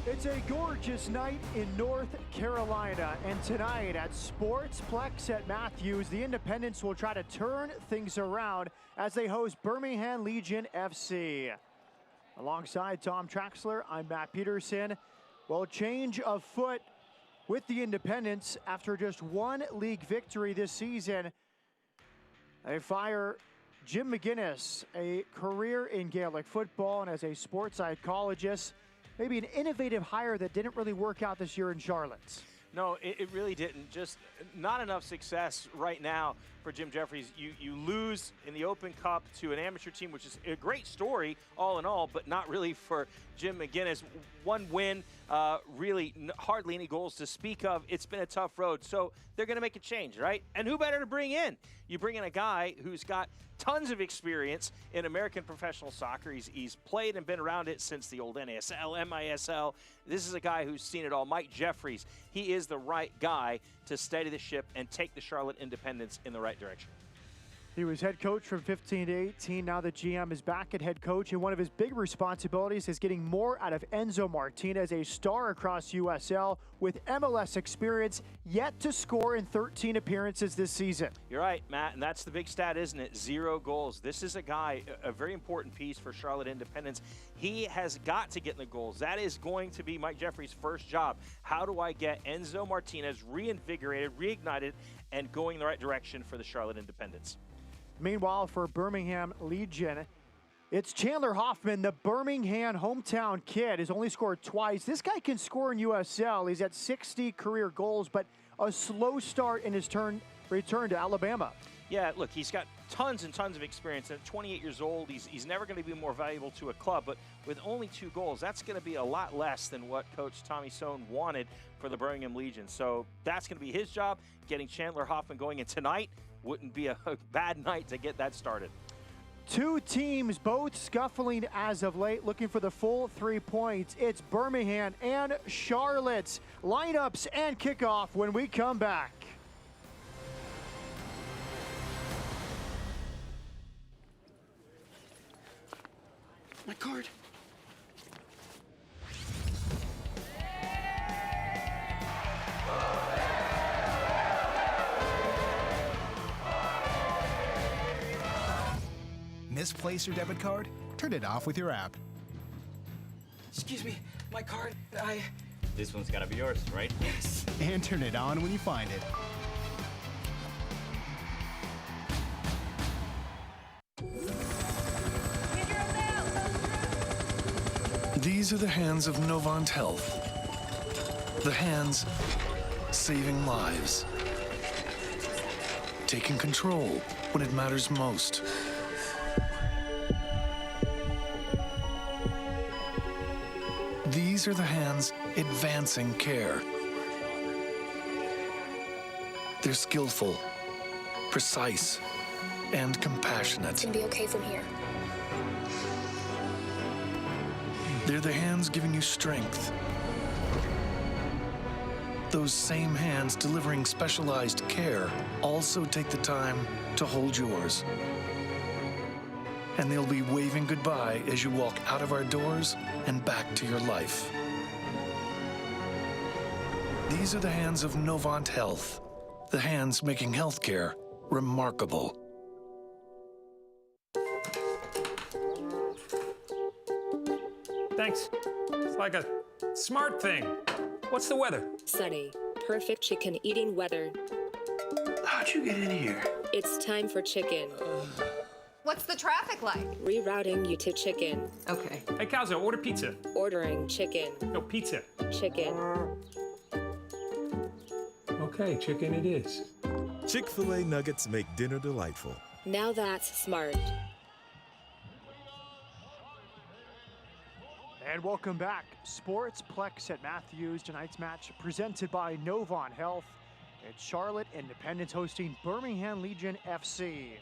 It's a gorgeous night in North Carolina, and tonight at Sportsplex at Matthews, the Independents will try to turn things around as they host Birmingham Legion FC. Alongside Tom Traxler, I'm Matt Peterson. Well, change of foot with the Independents after just one league victory this season. They fire Jim McGinnis, a career in Gaelic football and as a sports psychologist. Maybe an innovative hire that didn't really work out this year in Charlotte. No, it really didn't. Just not enough success right now for Jim Jeffries. You lose in the Open Cup to an amateur team, which is a great story all in all, but not really for Jim McGinnis. One win, really hardly any goals to speak of. It's been a tough road, so they're going to make a change, right? And who better to bring in? You bring in a guy who's got tons of experience in American professional soccer. He's played and been around it since the old NASL, MISL. This is a guy who's seen it all. Mike Jeffries, he is the right guy to steady the ship and take the Charlotte Independents in the right direction. He was head coach from 15 to 18. Now the GM is back at head coach, and one of his big responsibilities is getting more out of Enzo Martinez, a star across USL with MLS experience, yet to score in 13 appearances this season. You're right, Matt, and that's the big stat, isn't it? 0 goals. This is a guy, a very important piece for Charlotte Independents. He has got to get in the goals. That is going to be Mike Jeffries' first job. How do I get Enzo Martinez reinvigorated, reignited, and going in the right direction for the Charlotte Independents? Meanwhile, for Birmingham Legion, it's Chandler Hoffman, the Birmingham hometown kid, has only scored twice. This guy can score in USL. He's at 60 career goals, but a slow start in his return to Alabama. Yeah, look, he's got tons and tons of experience. At 28 years old, he's never going to be more valuable to a club, but with only 2 goals, that's going to be a lot less than what Coach Tommy Sohn wanted for the Birmingham Legion. So that's going to be his job, getting Chandler Hoffman going. And tonight wouldn't be a bad night to get that started. 2 teams both scuffling as of late, looking for the full 3 points. It's Birmingham and Charlotte's lineups and kickoff when we come back. My card. Misplace your debit card? Turn it off with your app. Excuse me, my card. This one's gotta be yours, right? Yes. And turn it on when you find it. These are the hands of Novant Health. The hands saving lives. Taking control when it matters most. These are the hands advancing care. They're skillful, precise, and compassionate. It's gonna be okay from here. They're the hands giving you strength. Those same hands delivering specialized care also take the time to hold yours. And they'll be waving goodbye as you walk out of our doors and back to your life. These are the hands of Novant Health, the hands making healthcare remarkable. Thanks. It's like a smart thing. What's the weather? Sunny. Perfect chicken eating weather. How'd you get in here? It's time for chicken. What's the traffic like? Rerouting you to chicken. Okay. Hey, Calzo, order pizza. Ordering chicken. No, pizza. Chicken. Okay, chicken it is. Chick-fil-A nuggets make dinner delightful. Now that's smart. And welcome back. Sportsplex at Matthews. Tonight's match presented by Novant Health. It's Charlotte Independents hosting Birmingham Legion FC.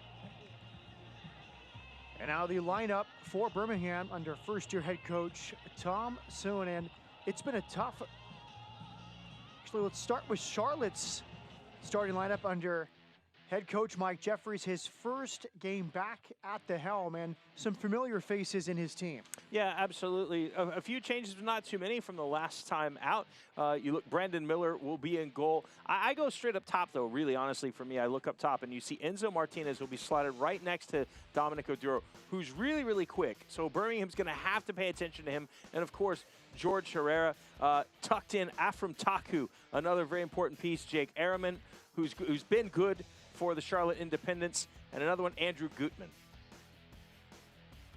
And now the lineup for Birmingham under first-year head coach Tom Sohn. And it's been a tough... Actually, let's start with Charlotte's starting lineup under Head coach Mike Jeffries, his first game back at the helm, and some familiar faces in his team. Yeah, absolutely. A few changes, but not too many from the last time out. You look, Brandon Miller will be in goal. I go straight up top, though, really, honestly, for me. I look up top, and you see Enzo Martinez will be slotted right next to Dominic Oduro, who's really, really quick. So Birmingham's going to have to pay attention to him. And, of course, Jorge Herrera, tucked in Afram Taku, another very important piece. Jake Ehrman, who's been good for the Charlotte Independents, and another one, Andrew Goodman.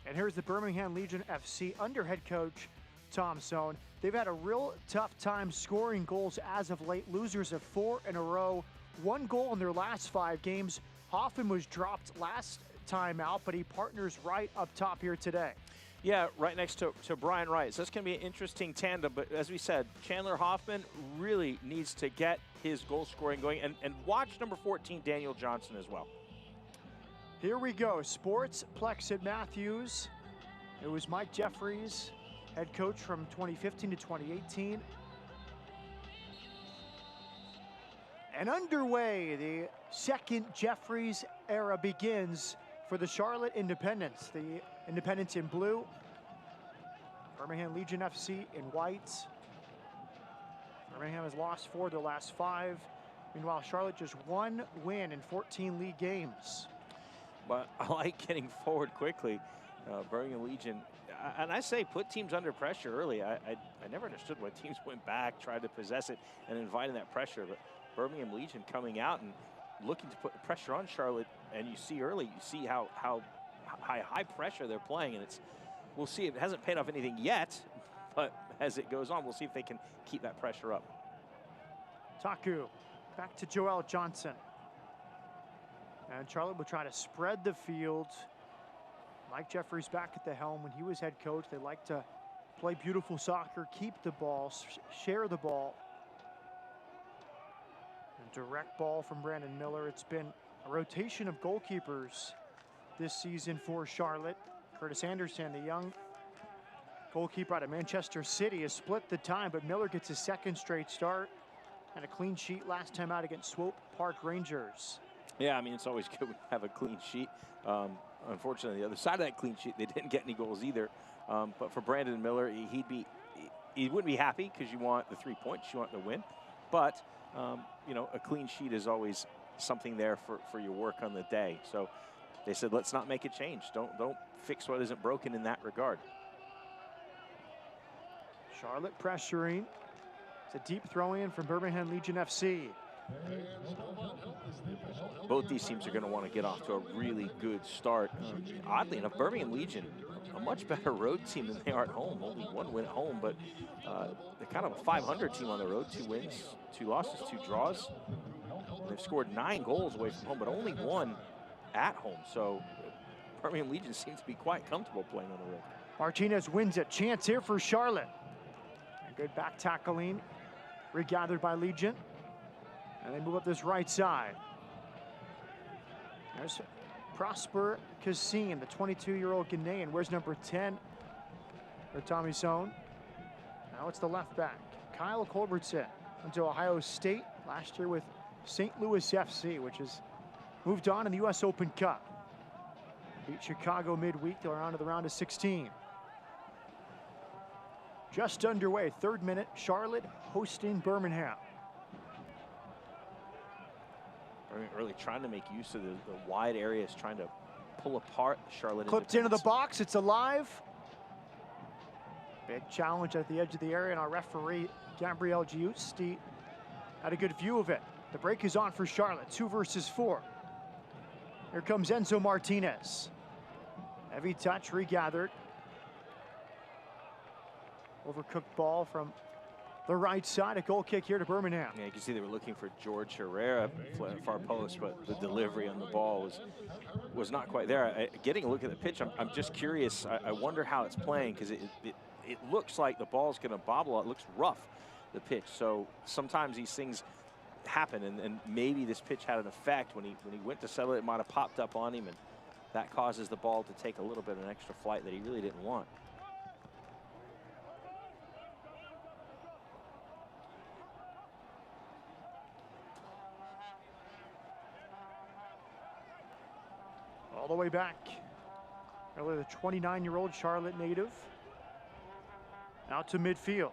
And here's the Birmingham Legion FC under head coach Tom Sohn. They've had a real tough time scoring goals as of late. Losers of 4 in a row. 1 goal in their last 5 games. Hoffman was dropped last time out, but he partners right up top here today. Yeah, right next to Brian Wright. So that's going to be an interesting tandem. But as we said, Chandler Hoffman really needs to get his goal scoring going. And watch number 14, Daniel Johnson, as well. Here we go. Sportsplex at Matthews. It was Mike Jeffries, head coach from 2015 to 2018. And underway, the second Jeffries era begins for the Charlotte Independents. The Independents in blue, Birmingham Legion FC in white. Birmingham has lost 4 of their last 5. Meanwhile, Charlotte just 1 win in 14 league games. But I like getting forward quickly. Birmingham Legion, and I say put teams under pressure early. I never understood why teams went back, tried to possess it, and inviting that pressure. But Birmingham Legion coming out and looking to put the pressure on Charlotte, and you see early, you see how high pressure they're playing, and we'll see. It hasn't paid off anything yet, but as it goes on, we'll see if they can keep that pressure up. Taku back to Joel Johnson. And Charlotte will try to spread the field. Mike Jeffries back at the helm. When he was head coach, they like to play beautiful soccer, keep the ball, share the ball. A direct ball from Brandon Miller. It's been a rotation of goalkeepers this season for Charlotte. Curtis Anderson, the young goalkeeper out of Manchester City, has split the time, but Miller gets his 2nd straight start and a clean sheet last time out against Swope Park Rangers. Yeah, I mean, it's always good to have a clean sheet. Unfortunately, the other side of that clean sheet, they didn't get any goals either. But for Brandon Miller, he wouldn't be happy because you want the 3 points, you want the win. But, you know, a clean sheet is always something there for your work on the day. So they said, let's not make a change. Don't fix what isn't broken in that regard. Charlotte pressuring. It's a deep throw-in from Birmingham Legion FC. Both these teams are going to want to get off to a really good start. Oddly enough, Birmingham Legion, a much better road team than they are at home. Only 1 win at home, but they're kind of a 500 team on the road. 2 wins, 2 losses, 2 draws. They've scored 9 goals away from home, but only 1 at home. So Birmingham Legion seems to be quite comfortable playing on the road. Martinez wins it. Chance here for Charlotte. And good back tackling. Regathered by Legion. And they move up this right side. There's Prosper Kassim, the 22-year-old Ghanaian. Where's number 10 for Tommy Sohn? Now it's the left back. Kyle Culbertson went to Ohio State last year with St. Louis FC, which has moved on in the U.S. Open Cup. Beat Chicago midweek. They're on to the round of 16. Just underway, 3rd minute. Charlotte hosting Birmingham. Really trying to make use of the wide areas, trying to pull apart Charlotte. Clipped into the box, it's alive. Big challenge at the edge of the area, and our referee, Gabriel Giusti, had a good view of it. The break is on for Charlotte, 2 versus 4. Here comes Enzo Martinez. Heavy touch, regathered. Overcooked ball from the right side, a goal kick here to Birmingham. Yeah, you can see they were looking for Jorge Herrera far post, but the delivery on the ball was not quite there. Getting a look at the pitch, I'm just curious. I wonder how it's playing, because it looks like the ball's going to bobble. It looks rough, the pitch. So sometimes these things happen, and maybe this pitch had an effect. When he went to settle it might have popped up on him, and that causes the ball to take a little bit of an extra flight that he really didn't want. all the way back. Earlier, the 29-year-old Charlotte native. Out to midfield.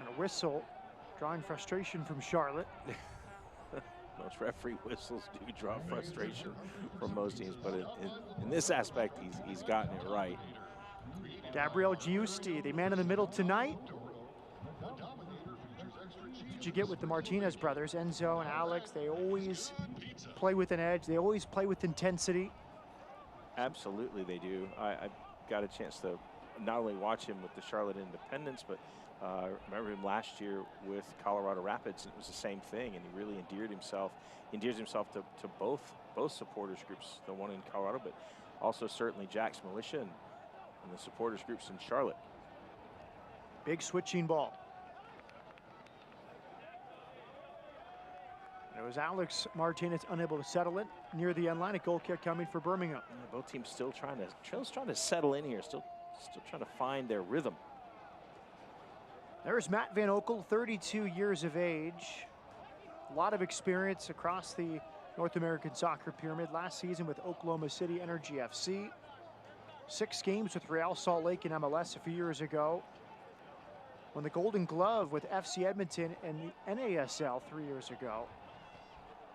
And a whistle, drawing frustration from Charlotte. Most referee whistles do draw frustration from most teams, but in this aspect, he's gotten it right. Gabriel Giusti, the man in the middle tonight. What you get with the Martinez brothers, Enzo and Alex, they always play with an edge. They always play with intensity. Absolutely, they do. I got a chance to not only watch him with the Charlotte Independents, but remember him last year with Colorado Rapids, and it was the same thing, and he really endears himself to both supporters groups, the one in Colorado, but also certainly Jack's Militia and the supporters groups in Charlotte. Big switching ball. And it was Alex Martinez unable to settle it near the end line. A goal kick coming for Birmingham. Yeah, both teams still trying to settle in here, still trying to find their rhythm. There's Matt Van Oekel, 32 years of age. A lot of experience across the North American soccer pyramid. Last season with Oklahoma City Energy FC. 6 games with Real Salt Lake in MLS a few years ago. Won the Golden Glove with FC Edmonton and the NASL 3 years ago.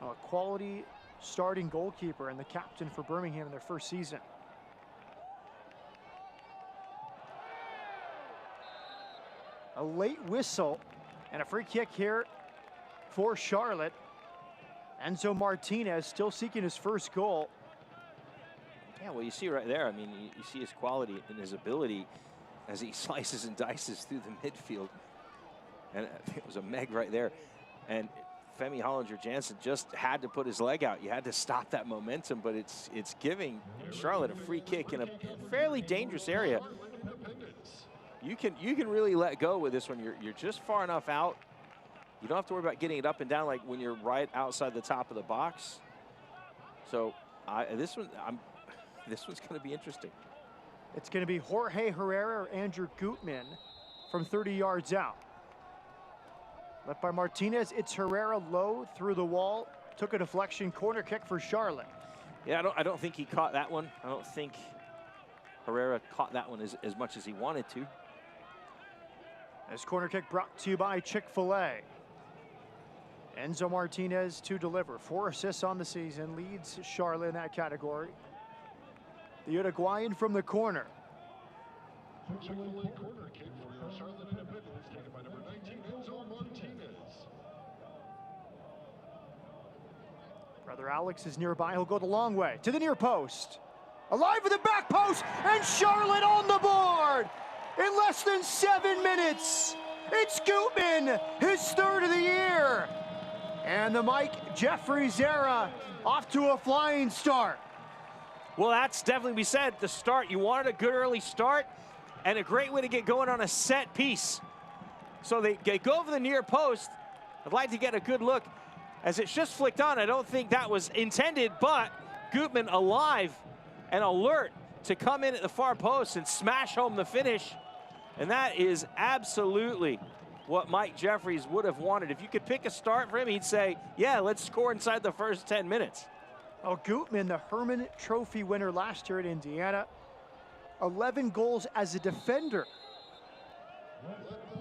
A quality starting goalkeeper and the captain for Birmingham in their first season. A late whistle and a free kick here for Charlotte. Enzo Martinez still seeking his first goal. Yeah, well, you see right there, I mean, you see his quality and his ability as he slices and dices through the midfield. And I think it was a Meg right there. And Femi Hollinger-Jansen just had to put his leg out. You had to stop that momentum, but it's giving Charlotte a free kick in a fairly dangerous area. You can really let go with this one. You're just far enough out. You don't have to worry about getting it up and down like when you're right outside the top of the box. So this one's going to be interesting. It's going to be Jorge Herrera or Andrew Goodman from 30 yards out. Left by Martinez, it's Herrera low through the wall. Took a deflection, corner kick for Charlotte. Yeah, I don't think he caught that one. I don't think Herrera caught that one as much as he wanted to. This corner kick brought to you by Chick-fil-A. Enzo Martinez to deliver. 4 assists on the season, leads Charlotte in that category. The Uruguayan from the corner. Chick-fil-A corner kick for your Charlotte Independents, taken by number 19, Enzo Martinez. Brother Alex is nearby. He'll go the long way to the near post. Alive with the back post, and Charlotte on the board in less than 7 minutes. It's Goodman, his 3rd of the year. And the Mike Jeffries era off to a flying start. Well, that's definitely, we said, the start. You wanted a good early start and a great way to get going on a set piece. So they go over the near post. I'd like to get a good look as it's just flicked on. I don't think that was intended, but Goodman alive and alert to come in at the far post and smash home the finish. And that is absolutely what Mike Jeffries would have wanted. If you could pick a start for him, he'd say, yeah, let's score inside the first 10 minutes. Oh, Goodman, the Herman Trophy winner last year at Indiana. 11 goals as a defender.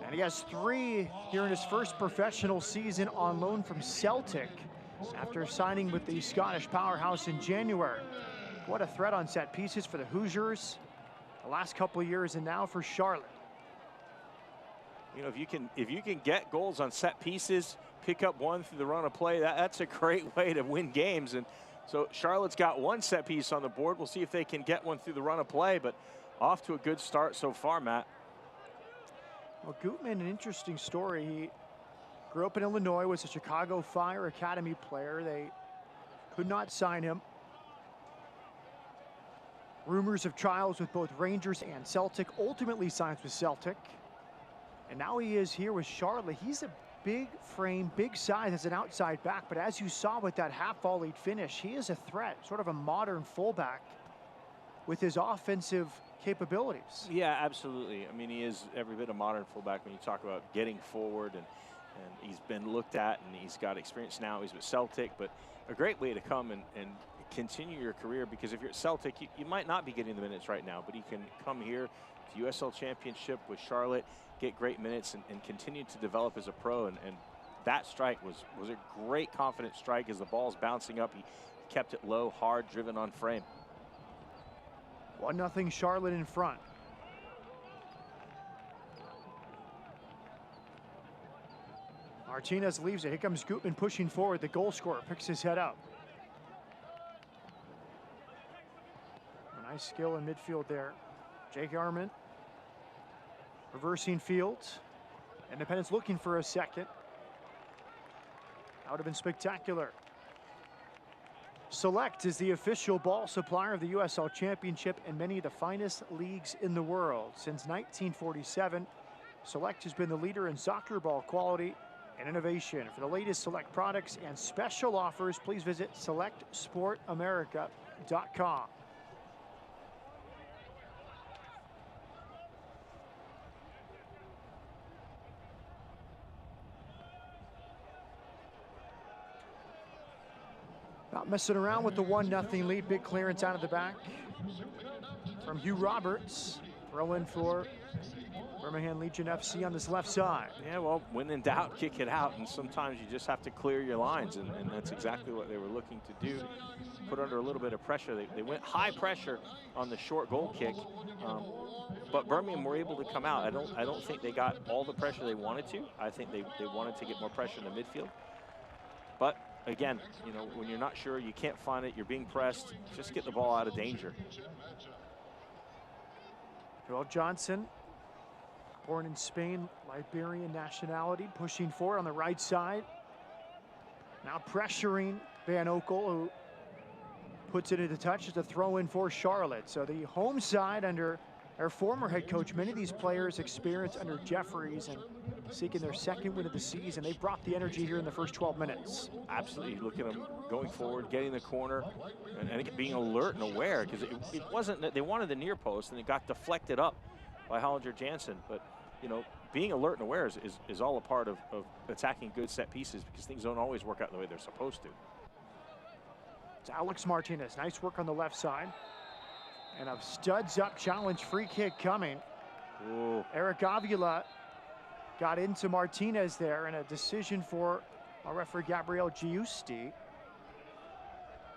And he has 3 here in his first professional season on loan from Celtic after signing with the Scottish powerhouse in January. What a threat on set pieces for the Hoosiers the last couple of years, and now for Charlotte. You know, if you can get goals on set pieces, pick up one through the run of play, that's a great way to win games. And so Charlotte's got 1 set piece on the board. We'll see if they can get one through the run of play, but off to a good start so far, Matt. Well, Goodman, an interesting story. He grew up in Illinois, was a Chicago Fire Academy player. They could not sign him. Rumors of trials with both Rangers and Celtic, ultimately signs with Celtic. And now he is here with Charlotte. He's a big frame, big size as an outside back, but as you saw with that half-volleyed finish, he is a threat, sort of a modern fullback with his offensive capabilities. Yeah, absolutely. I mean, he is every bit a modern fullback when you talk about getting forward and he's been looked at, and he's got experience now. He's with Celtic, but a great way to come and continue your career, because if you're at Celtic, you might not be getting the minutes right now, but you can come here to USL Championship with Charlotte, get great minutes, and continue to develop as a pro. And that strike was a great confident strike as the ball's bouncing up. He kept it low, hard, driven on frame. 1-0 Charlotte in front. Martinez leaves it. Here comes Goodman pushing forward. The goal scorer picks his head up. A nice skill in midfield there. Jake Arment reversing fields. Independence looking for a second. That would have been spectacular. Select is the official ball supplier of the USL Championship and many of the finest leagues in the world. Since 1947, Select has been the leader in soccer ball quality and innovation. For the latest Select products and special offers, please visit selectsportamerica.com. Not messing around with the 1-0 lead. Big clearance out of the back from Hugh Roberts. Throw in for Birmingham Legion FC on this left side. Yeah, well, when in doubt, kick it out, and sometimes you just have to clear your lines, and that's exactly what they were looking to do. Put under a little bit of pressure. They went high pressure on the short goal kick, but Birmingham were able to come out. I don't think they got all the pressure they wanted to. I think they wanted to get more pressure in the midfield. But again, you know, when you're not sure, you can't find it, you're being pressed, just get the ball out of danger. Joel Johnson, born in Spain, Liberian nationality, pushing forward on the right side. Now pressuring Van Oekel, who puts it into touch as a throw in for Charlotte. So the home side under their former head coach, many of these players experienced under Jeffries and seeking their second win of the season. They brought the energy here in the first 12 minutes. Absolutely, look at them going forward, getting the corner, and being alert and aware, because it wasn't that they wanted the near post and it got deflected up by Hollinger Jansen. But, you know, being alert and aware is all a part of attacking good set pieces, because things don't always work out the way they're supposed to. It's Alex Martinez, nice work on the left side. And a studs up challenge free kick coming. Ooh. Eric Avila got into Martinez there, and a decision for our referee Gabriel Giusti.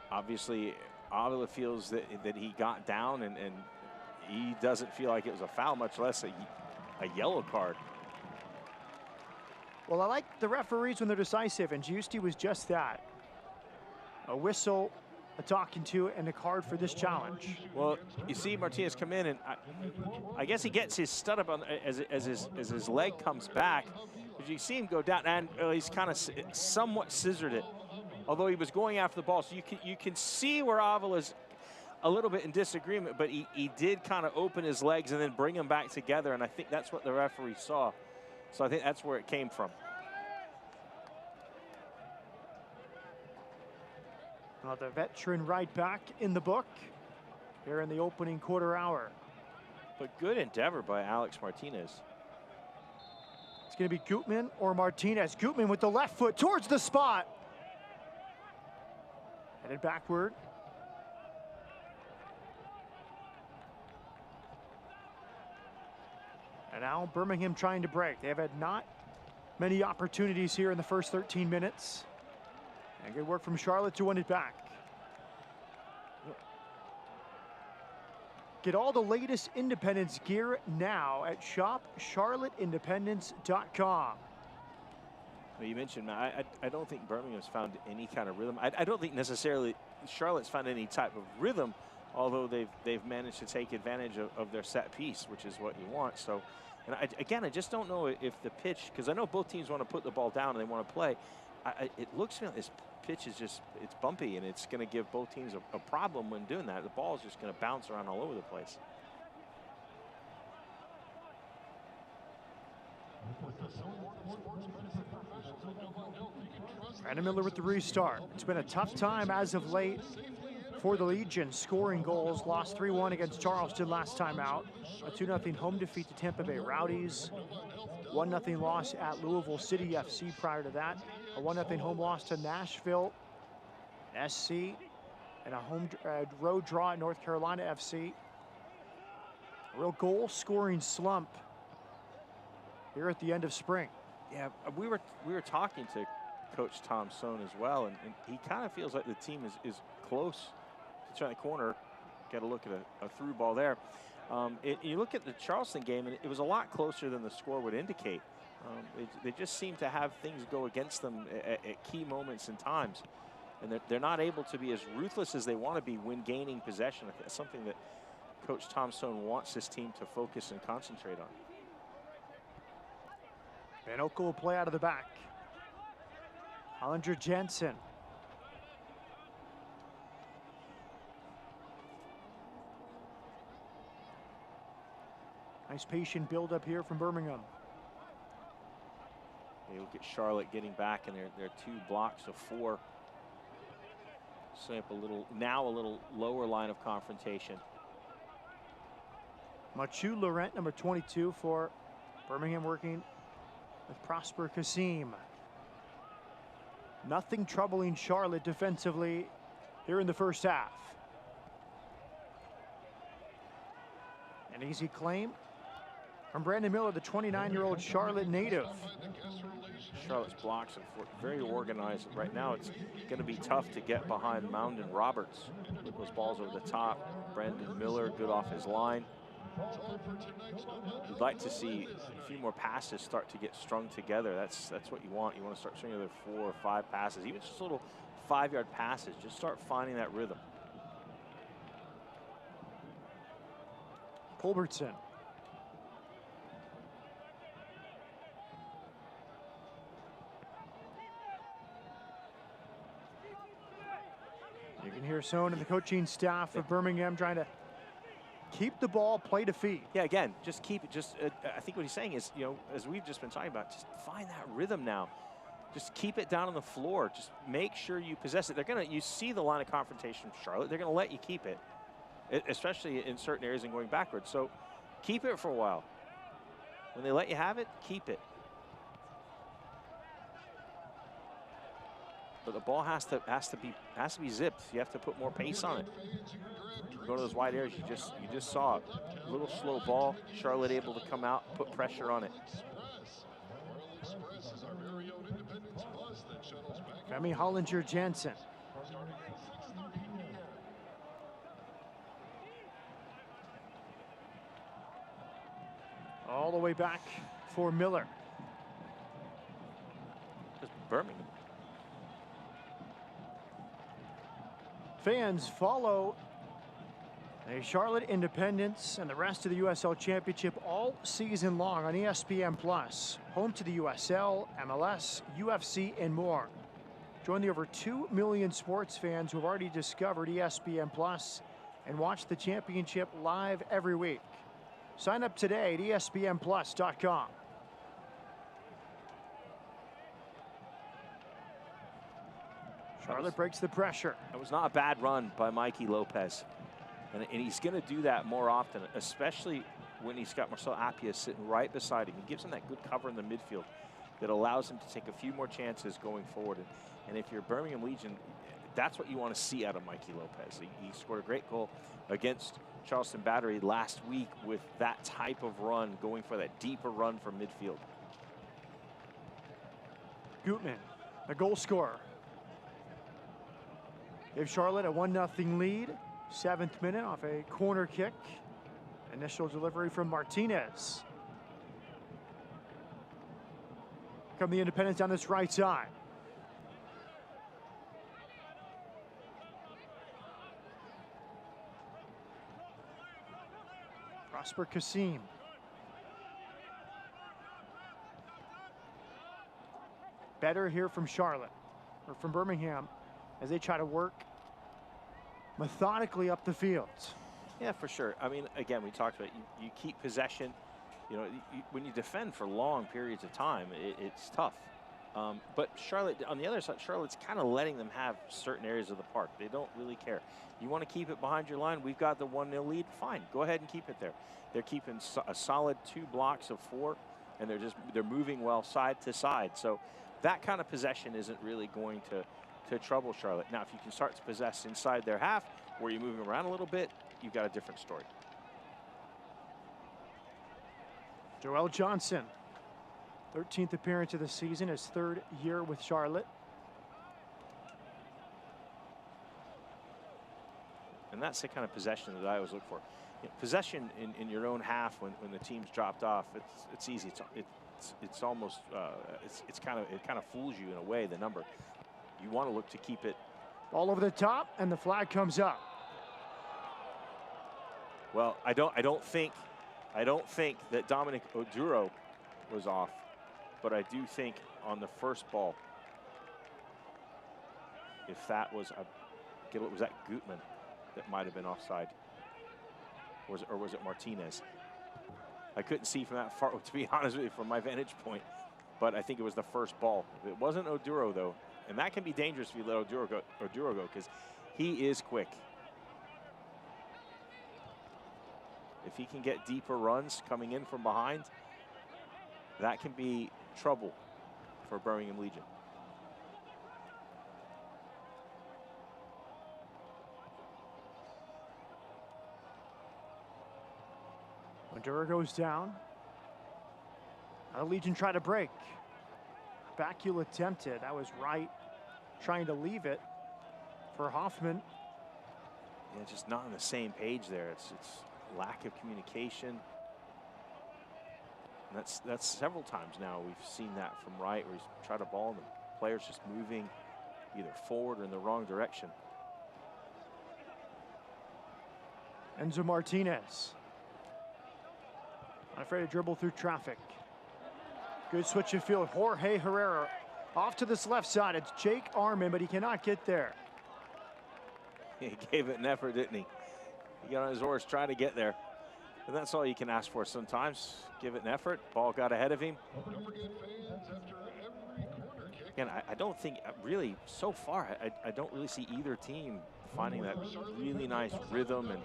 Obviously, Avila feels that he got down, and he doesn't feel like it was a foul, much less a yellow card. Well, I like the referees when they're decisive, and Giusti was just that. A whistle, a talking to, and a card for this challenge. Well, you see Martinez come in, and I guess he gets his stud up on, as his leg comes back. As you see him go down, and he's kind of somewhat scissored it, although he was going after the ball. So you can see where Avila's a little bit in disagreement, but he did kind of open his legs and then bring them back together, and I think that's what the referee saw. So I think that's where it came from. The veteran right back in the book here in the opening quarter hour. But good endeavor by Alex Martinez. It's going to be Goodman or Martinez. Goodman with the left foot towards the spot. Headed backward. And now Birmingham trying to break. They have had not many opportunities here in the first 13 minutes. And good work from Charlotte to win it back. Get all the latest Independence gear now at shopcharlotteindependence.com. Well, you mentioned, Matt, I don't think Birmingham's found any kind of rhythm. I don't think necessarily Charlotte's found any type of rhythm, although they've managed to take advantage of their set piece, which is what you want. So, and again, I just don't know if the pitch, because I know both teams want to put the ball down and they want to play. It looks like this pitch is just, it's bumpy, and it's going to give both teams a problem when doing that. The ball is just going to bounce around all over the place. Brandon Miller with the restart. It's been a tough time as of late for the Legion, scoring goals. Lost 3-1 against Charleston last time out. A 2-0 home defeat to Tampa Bay Rowdies. 1-0 loss at Louisville City FC prior to that. A 1-0 home loss to Nashville SC. And a home road draw at North Carolina FC. A real goal-scoring slump here at the end of spring. Yeah, we were talking to Coach Tom Sohn as well, and he kind of feels like the team is close to turn the corner. Get a look at a through ball there. You look at the Charleston game, and it was a lot closer than the score would indicate. They just seem to have things go against them at key moments and times, and they're not able to be as ruthless as they want to be when gaining possession. That's something that Coach Tom Sohn wants this team to focus and concentrate on. Van Oekel will play out of the back. Hollinger Jensen. Nice patient build up here from Birmingham. You look at Charlotte getting back in their 2 blocks of 4. Set up a little lower line of confrontation. Machu Laurent, number 22 for Birmingham, working with Prosper Kasim. Nothing troubling Charlotte defensively here in the first half. An easy claim from Brandon Miller, the 29-year-old Charlotte native. Charlotte's blocks are very organized. Right now, it's going to be tough to get behind Mound and Roberts. With those balls over the top. Brandon Miller, good off his line. You'd like to see a few more passes start to get strung together. That's what you want. You want to start stringing another 4 or 5 passes, even just little 5-yard passes. Just start finding that rhythm. Culbertson. You can hear Sohn and the coaching staff of Birmingham trying to keep the ball, play to feed. Yeah, again, just keep it. I think what he's saying is, as we've just been talking about, just find that rhythm now. Just keep it down on the floor. Just make sure you possess it. You see the line of confrontation from Charlotte. They're gonna let you keep it, especially in certain areas and going backwards. So keep it for a while. When they let you have it, keep it. But the ball has to be zipped. You have to put more pace on it. Go to those wide areas. You just saw it. A little slow ball. Charlotte able to come out, put pressure on it. Femi Hollinger Jensen. All the way back for Miller. Just Birmingham. Fans follow a Charlotte Independence and the rest of the USL Championship all season long on ESPN+. Home to the USL, MLS, UFC, and more. Join the over 2 million sports fans who have already discovered ESPN+ and watch the championship live every week. Sign up today at ESPNplus.com. Charlotte breaks the pressure. It was not a bad run by Mikey Lopez. And he's going to do that more often, especially when he's got Marcel Appiah sitting right beside him. He gives him that good cover in the midfield that allows him to take a few more chances going forward. And if you're Birmingham Legion, that's what you want to see out of Mikey Lopez. He scored a great goal against Charleston Battery last week with that type of run, going for that deeper run from midfield. Goodman, the goal scorer. Gave Charlotte a 1-0 lead. 7th minute off a corner kick. Initial delivery from Martinez. Come the Independents down this right side. Prosper Kasim. Better here from Charlotte, or from Birmingham, as they try to work methodically up the field. Yeah, for sure. I mean, again, we talked about you keep possession. When you defend for long periods of time, it's tough. But Charlotte, on the other side, Charlotte's kind of letting them have certain areas of the park. They don't really care. You want to keep it behind your line? We've got the 1-0 lead. Fine, go ahead and keep it there. They're keeping a solid 2 blocks of 4, and they're moving well side to side. So that kind of possession isn't really going to trouble Charlotte. Now, if you can start to possess inside their half, where you're moving around a little bit, you've got a different story. Joel Johnson, 13th appearance of the season, his 3rd year with Charlotte. And that's the kind of possession that I always look for. You know, possession in your own half when the team's dropped off, it's easy. It's almost it kind of fools you in a way, the number. You want to look to keep it. Ball over the top, and the flag comes up. Well, I don't think that Dominic Oduro was off, but I do think on the first ball, if that was was that Goodman that might have been offside, or was it Martinez? I couldn't see from that far, to be honest with you, from my vantage point, but I think it was the first ball. It wasn't Oduro though, and that can be dangerous if you let Oduro go, because he is quick. If he can get deeper runs coming in from behind, that can be trouble for Birmingham Legion. Oduro goes down. Now the Legion try to break. Backheel attempted. That was right. Trying to leave it for Hoffman. Yeah, just not on the same page there. It's lack of communication. And that's several times now we've seen that from Wright, where he's tried to ball and the player's just moving either forward or in the wrong direction. Enzo Martinez. Not afraid to dribble through traffic. Good switch of field. Jorge Herrera off to this left side. It's Jake Arman, but he cannot get there. He gave it an effort, didn't he? He got on his horse trying to get there. And that's all you can ask for sometimes. Give it an effort. Ball got ahead of him. Again, I don't think, really, so far, I don't really see either team finding that really nice rhythm and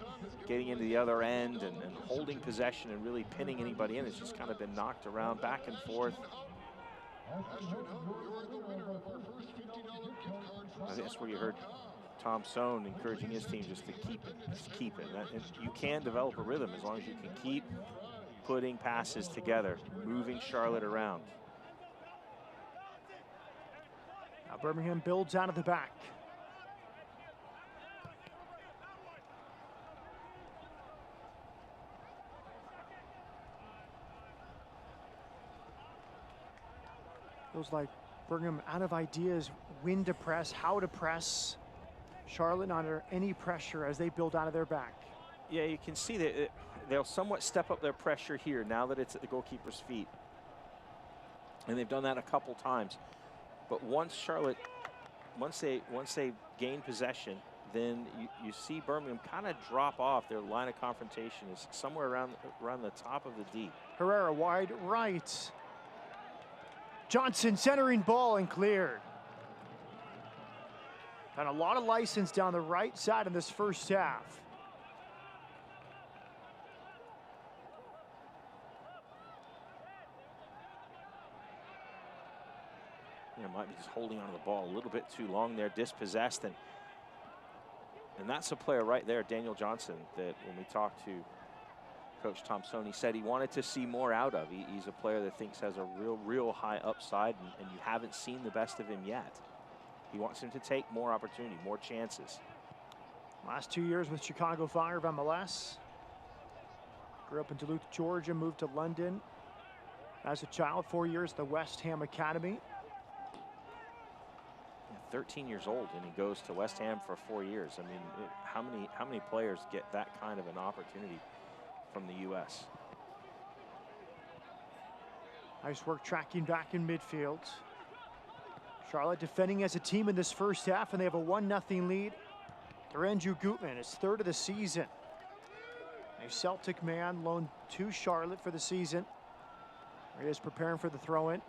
getting into the other end and holding possession and really pinning anybody in. It's just kind of been knocked around back and forth. I think that's where you heard Tom Sohn encouraging his team just to keep it. Just keep it. And you can develop a rhythm as long as you can keep putting passes together, moving Charlotte around. Now Birmingham builds out of the back. Feels like Birmingham out of ideas, when to press, how to press. Charlotte not under any pressure as they build out of their back. Yeah, you can see that they'll somewhat step up their pressure here now that it's at the goalkeeper's feet. And they've done that a couple times. But once Charlotte, once they gain possession, then you see Birmingham kind of drop off. Their line of confrontation is somewhere around the top of the D. Herrera wide right. Johnson centering ball and cleared. Got a lot of license down the right side in this first half. You know, might be just holding onto the ball a little bit too long there, dispossessed, and that's a player right there, Daniel Johnson, that when we talked to Coach Tom Sohn, he said he wanted to see more out of. He's a player that thinks has a real high upside, and you haven't seen the best of him yet. He wants him to take more opportunity, more chances. Last 2 years with Chicago Fire of MLS. Grew up in Duluth, Georgia, moved to London as a child, 4 years at the West Ham Academy. 13 years old, and he goes to West Ham for 4 years. I mean, how many players get that kind of an opportunity from the U.S.? Nice work tracking back in midfield. Charlotte defending as a team in this first half, and they have a 1-0 lead. They're Andrew Goodman, his 3rd of the season. A Celtic man loaned to Charlotte for the season. He is preparing for the throw-in.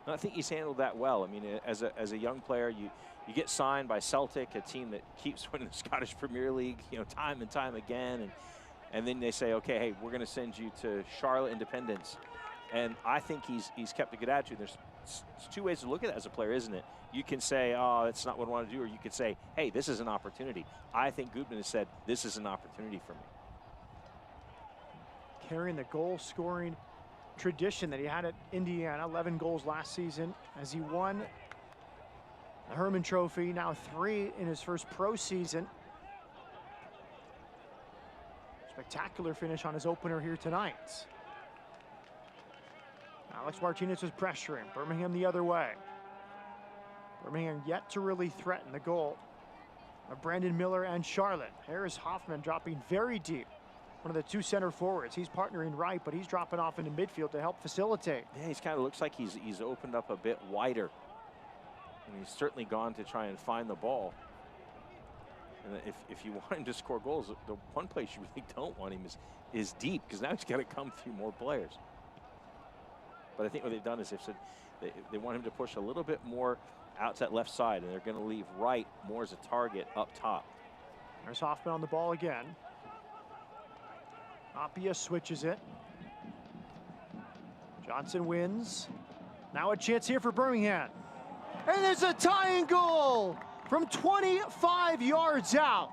I think he's handled that well. I mean, as a young player, you get signed by Celtic, a team that keeps winning the Scottish Premier League, you know, time and time again, and then they say, okay, hey, we're going to send you to Charlotte Independence, and I think he's kept a good attitude. There's two ways to look at it as a player, isn't it? You can say, oh, that's not what I want to do, or you could say, hey, this is an opportunity. I think Goodman has said, this is an opportunity for me. Carrying the goal-scoring tradition that he had at Indiana, 11 goals last season as he won the Herman Trophy, now 3 in his first pro season. Spectacular finish on his opener here tonight. Alex Martinez was pressuring, Birmingham the other way. Birmingham yet to really threaten the goal of Brandon Miller and Charlotte. Harris Hoffman dropping very deep. One of the 2 center forwards. He's partnering right, but he's dropping off into midfield to help facilitate. Yeah, he's kind of looks like he's opened up a bit wider. And he's certainly gone to try and find the ball. And if you want him to score goals, the one place you really don't want him is deep, because now he's got to come through more players. But I think what they've done is they've said they want him to push a little bit more out to that left side, and they're going to leave right more as a target up top. There's Hoffman on the ball again. Appia switches it. Johnson wins. Now a chance here for Birmingham. And there's a tying goal from 25 yards out.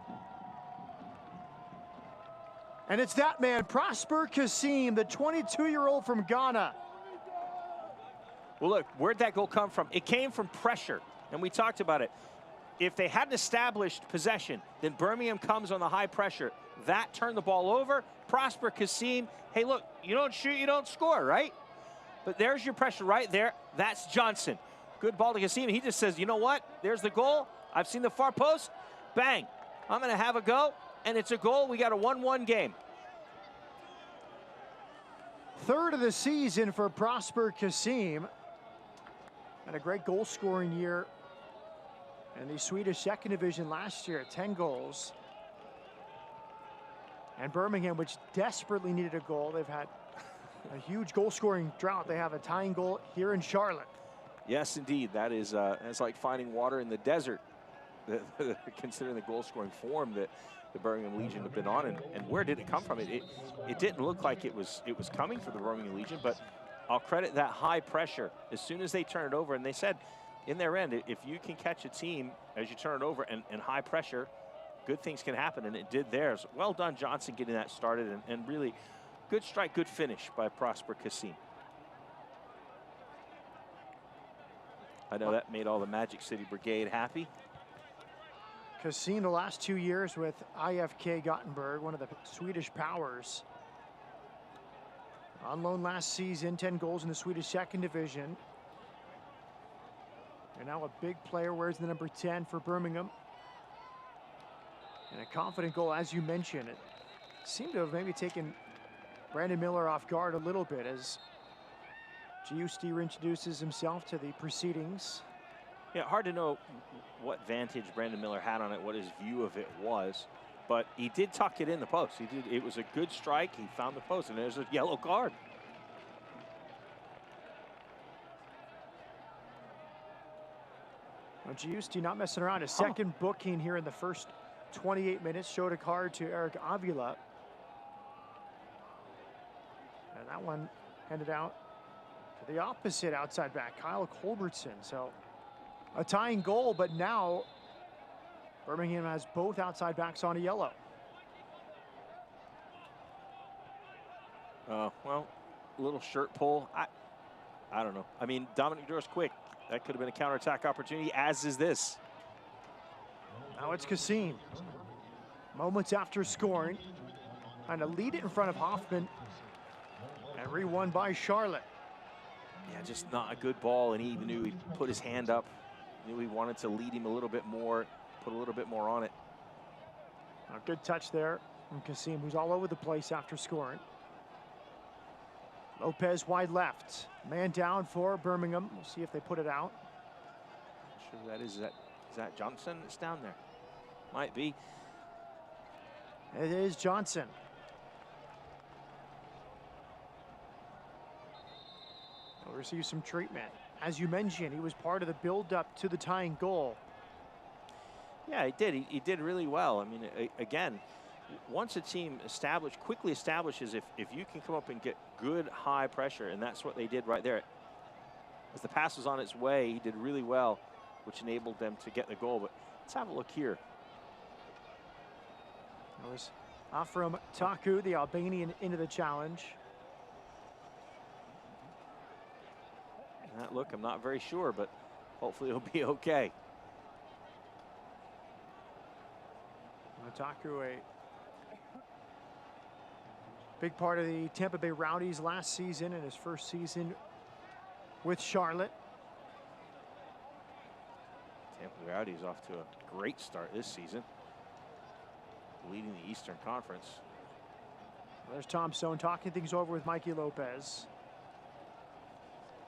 And it's that man, Prosper Kasim, the 22-year-old from Ghana. Well, look, where'd that goal come from? It came from pressure, and we talked about it. If they hadn't established possession, then Birmingham comes on the high pressure. That turned the ball over. Prosper Kasim, hey, look, you don't shoot, you don't score, right? But there's your pressure right there. That's Johnson. Good ball to Kasim. He just says, you know what? There's the goal. I've seen the far post. Bang. I'm going to have a go, and it's a goal. We got a 1-1 game. Third of the season for Prosper Kasim. Had a great goal-scoring year in the Swedish second division last year at 10 goals. And Birmingham, which desperately needed a goal, they've had a huge goal-scoring drought. They have a tying goal here in Charlotte. Yes, indeed. That is it's like finding water in the desert, considering the goal-scoring form that the Birmingham Legion have been on. And where did it come from? It didn't look like it was coming for the Birmingham Legion, but I'll credit that high pressure. As soon as they turn it over, and they said in their end, if you can catch a team as you turn it over and high pressure, good things can happen, and it did theirs. Well done, Johnson, getting that started, and really good strike, good finish by Prosper Kasim. I know that made all the Magic City Brigade happy. Kasim the last 2 years with IFK Gothenburg, one of the Swedish powers. On loan last season, 10 goals in the Swedish second division. And now a big player, wears the number 10 for Birmingham. And a confident goal, as you mentioned. It seemed to have maybe taken Brandon Miller off guard a little bit as Usl reintroduces himself to the proceedings. Yeah, hard to know what vantage Brandon Miller had on it, what his view of it was. But he did tuck it in the post. He did. It was a good strike. He found the post, and there's a yellow card. Now, Usl not messing around. His second booking here in the first 28 minutes, showed a card to Eric Avila. And that one handed out to the opposite outside back, Kyle Culbertson. So a tying goal, but now Birmingham has both outside backs on a yellow. Well, a little shirt pull. I don't know. I mean, Dominic Duras quick. That could have been a counterattack opportunity, as is this. Now it's Kasim. Moments after scoring, trying to lead it in front of Hoffman, and re-won by Charlotte. Yeah, just not a good ball, and he even knew he'd put his hand up. Knew he wanted to lead him a little bit more, put a little bit more on it. A good touch there from Kasim, who's all over the place after scoring. Lopez wide left. Man down for Birmingham. We'll see if they put it out. Not sure who that is. Is that Johnson that's down there? Might be. It is Johnson. He'll receive some treatment. as you mentioned, he was part of the build-up to the tying goal. Yeah, he did. He did really well. I mean, again, once a team quickly establishes if you can come up and get good high pressure, and that's what they did right there. As the pass was on its way, he did really well, which enabled them to get the goal. But let's have a look here. That was Afram Taku, the Albanian, into the challenge. And that look, I'm not very sure, but hopefully it'll be okay. Taku, a big part of the Tampa Bay Rowdies last season and his first season with Charlotte. Tampa Bay Rowdies off to a great start this season, leading the Eastern Conference. There's Tom Sohn talking things over with Mikey Lopez.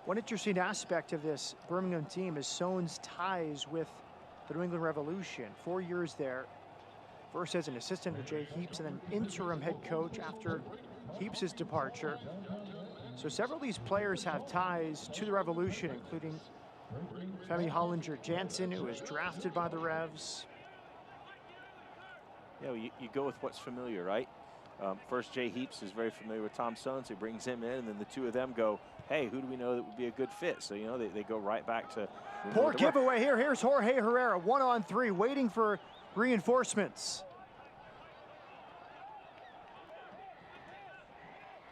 One interesting aspect of this Birmingham team is Sohn's ties with the New England Revolution. 4 years there. First as an assistant to Jay Heaps and then interim head coach after Heaps' departure. So several of these players have ties to the Revolution, including Femi Hollinger-Jansen, who was drafted by the Revs. Yeah, well, you go with what's familiar, right? First, Jay Heaps is very familiar with Tom Sohn, so he brings him in, and then the two of them go, hey, who do we know that would be a good fit? So, you know, they go right back to... Poor giveaway here. Here's Jorge Herrera, 1-on-3, waiting for reinforcements.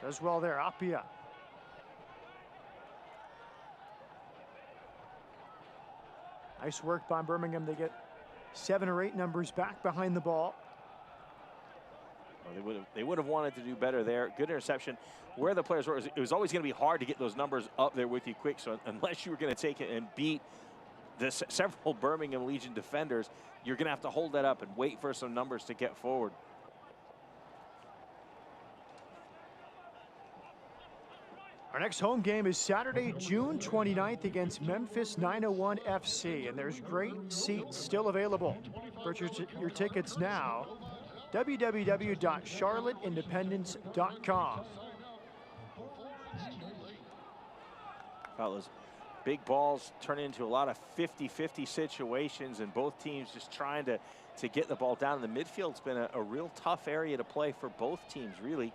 Does well there, Apia. Nice work by Birmingham. They get 7 or 8 numbers back behind the ball. Well, they would have wanted to do better there. Good interception. Where the players were, it was always going to be hard to get those numbers up there with you quick. So unless you were going to take it and beat the several Birmingham Legion defenders, you're going to have to hold that up and wait for some numbers to get forward. Our next home game is Saturday, June 29th against Memphis 901 FC, and there's great seats still available. Purchase your tickets now, www.charlotteindependence.com. Fellas, big balls turn into a lot of 50-50 situations, and both teams just trying to get the ball down. In the midfield's been a real tough area to play for both teams, really.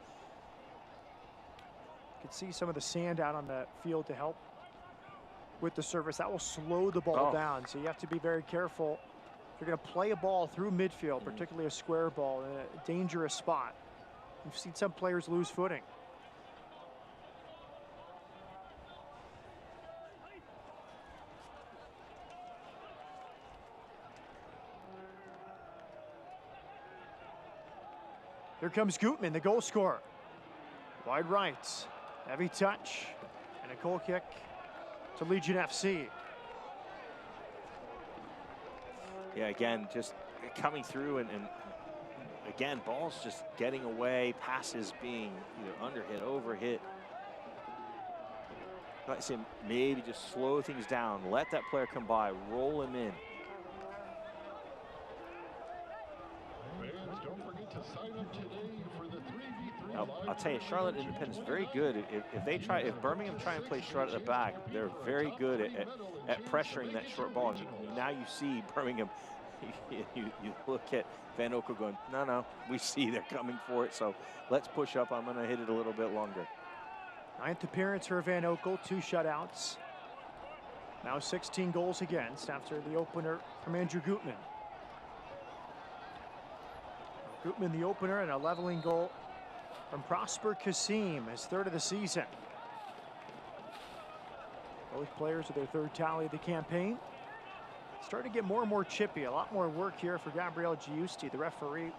You can see some of the sand out on the field to help with the surface. That will slow the ball down, so you have to be very careful. If you're going to play a ball through midfield, particularly a square ball in a dangerous spot. You've seen some players lose footing. Here comes Goodman, the goal scorer. Wide right, heavy touch, and a goal kick to Legion FC. Yeah, again, just coming through and again, balls just getting away, passes being either underhit, overhit. Like I said, maybe just slow things down, let that player come by, roll him in. Fans, don't forget to sign up today for the 3v3 I'll tell you, Charlotte Independence is very good. If Birmingham try and play Charlotte at the back, they're very good at pressuring that short ball. And now you see Birmingham, you look at Van Okel going, no, we see they're coming for it, so let's push up. I'm going to hit it a little bit longer. 9th appearance for Van Okel, 2 shutouts. Now 16 goals against after the opener from Andrew Goodman. Goodman the opener, and a leveling goal from Prosper Kasim, his 3rd of the season. Both players with their 3rd tally of the campaign. Starting to get more and more chippy. A lot more work here for Gabriel Giusti, the referee.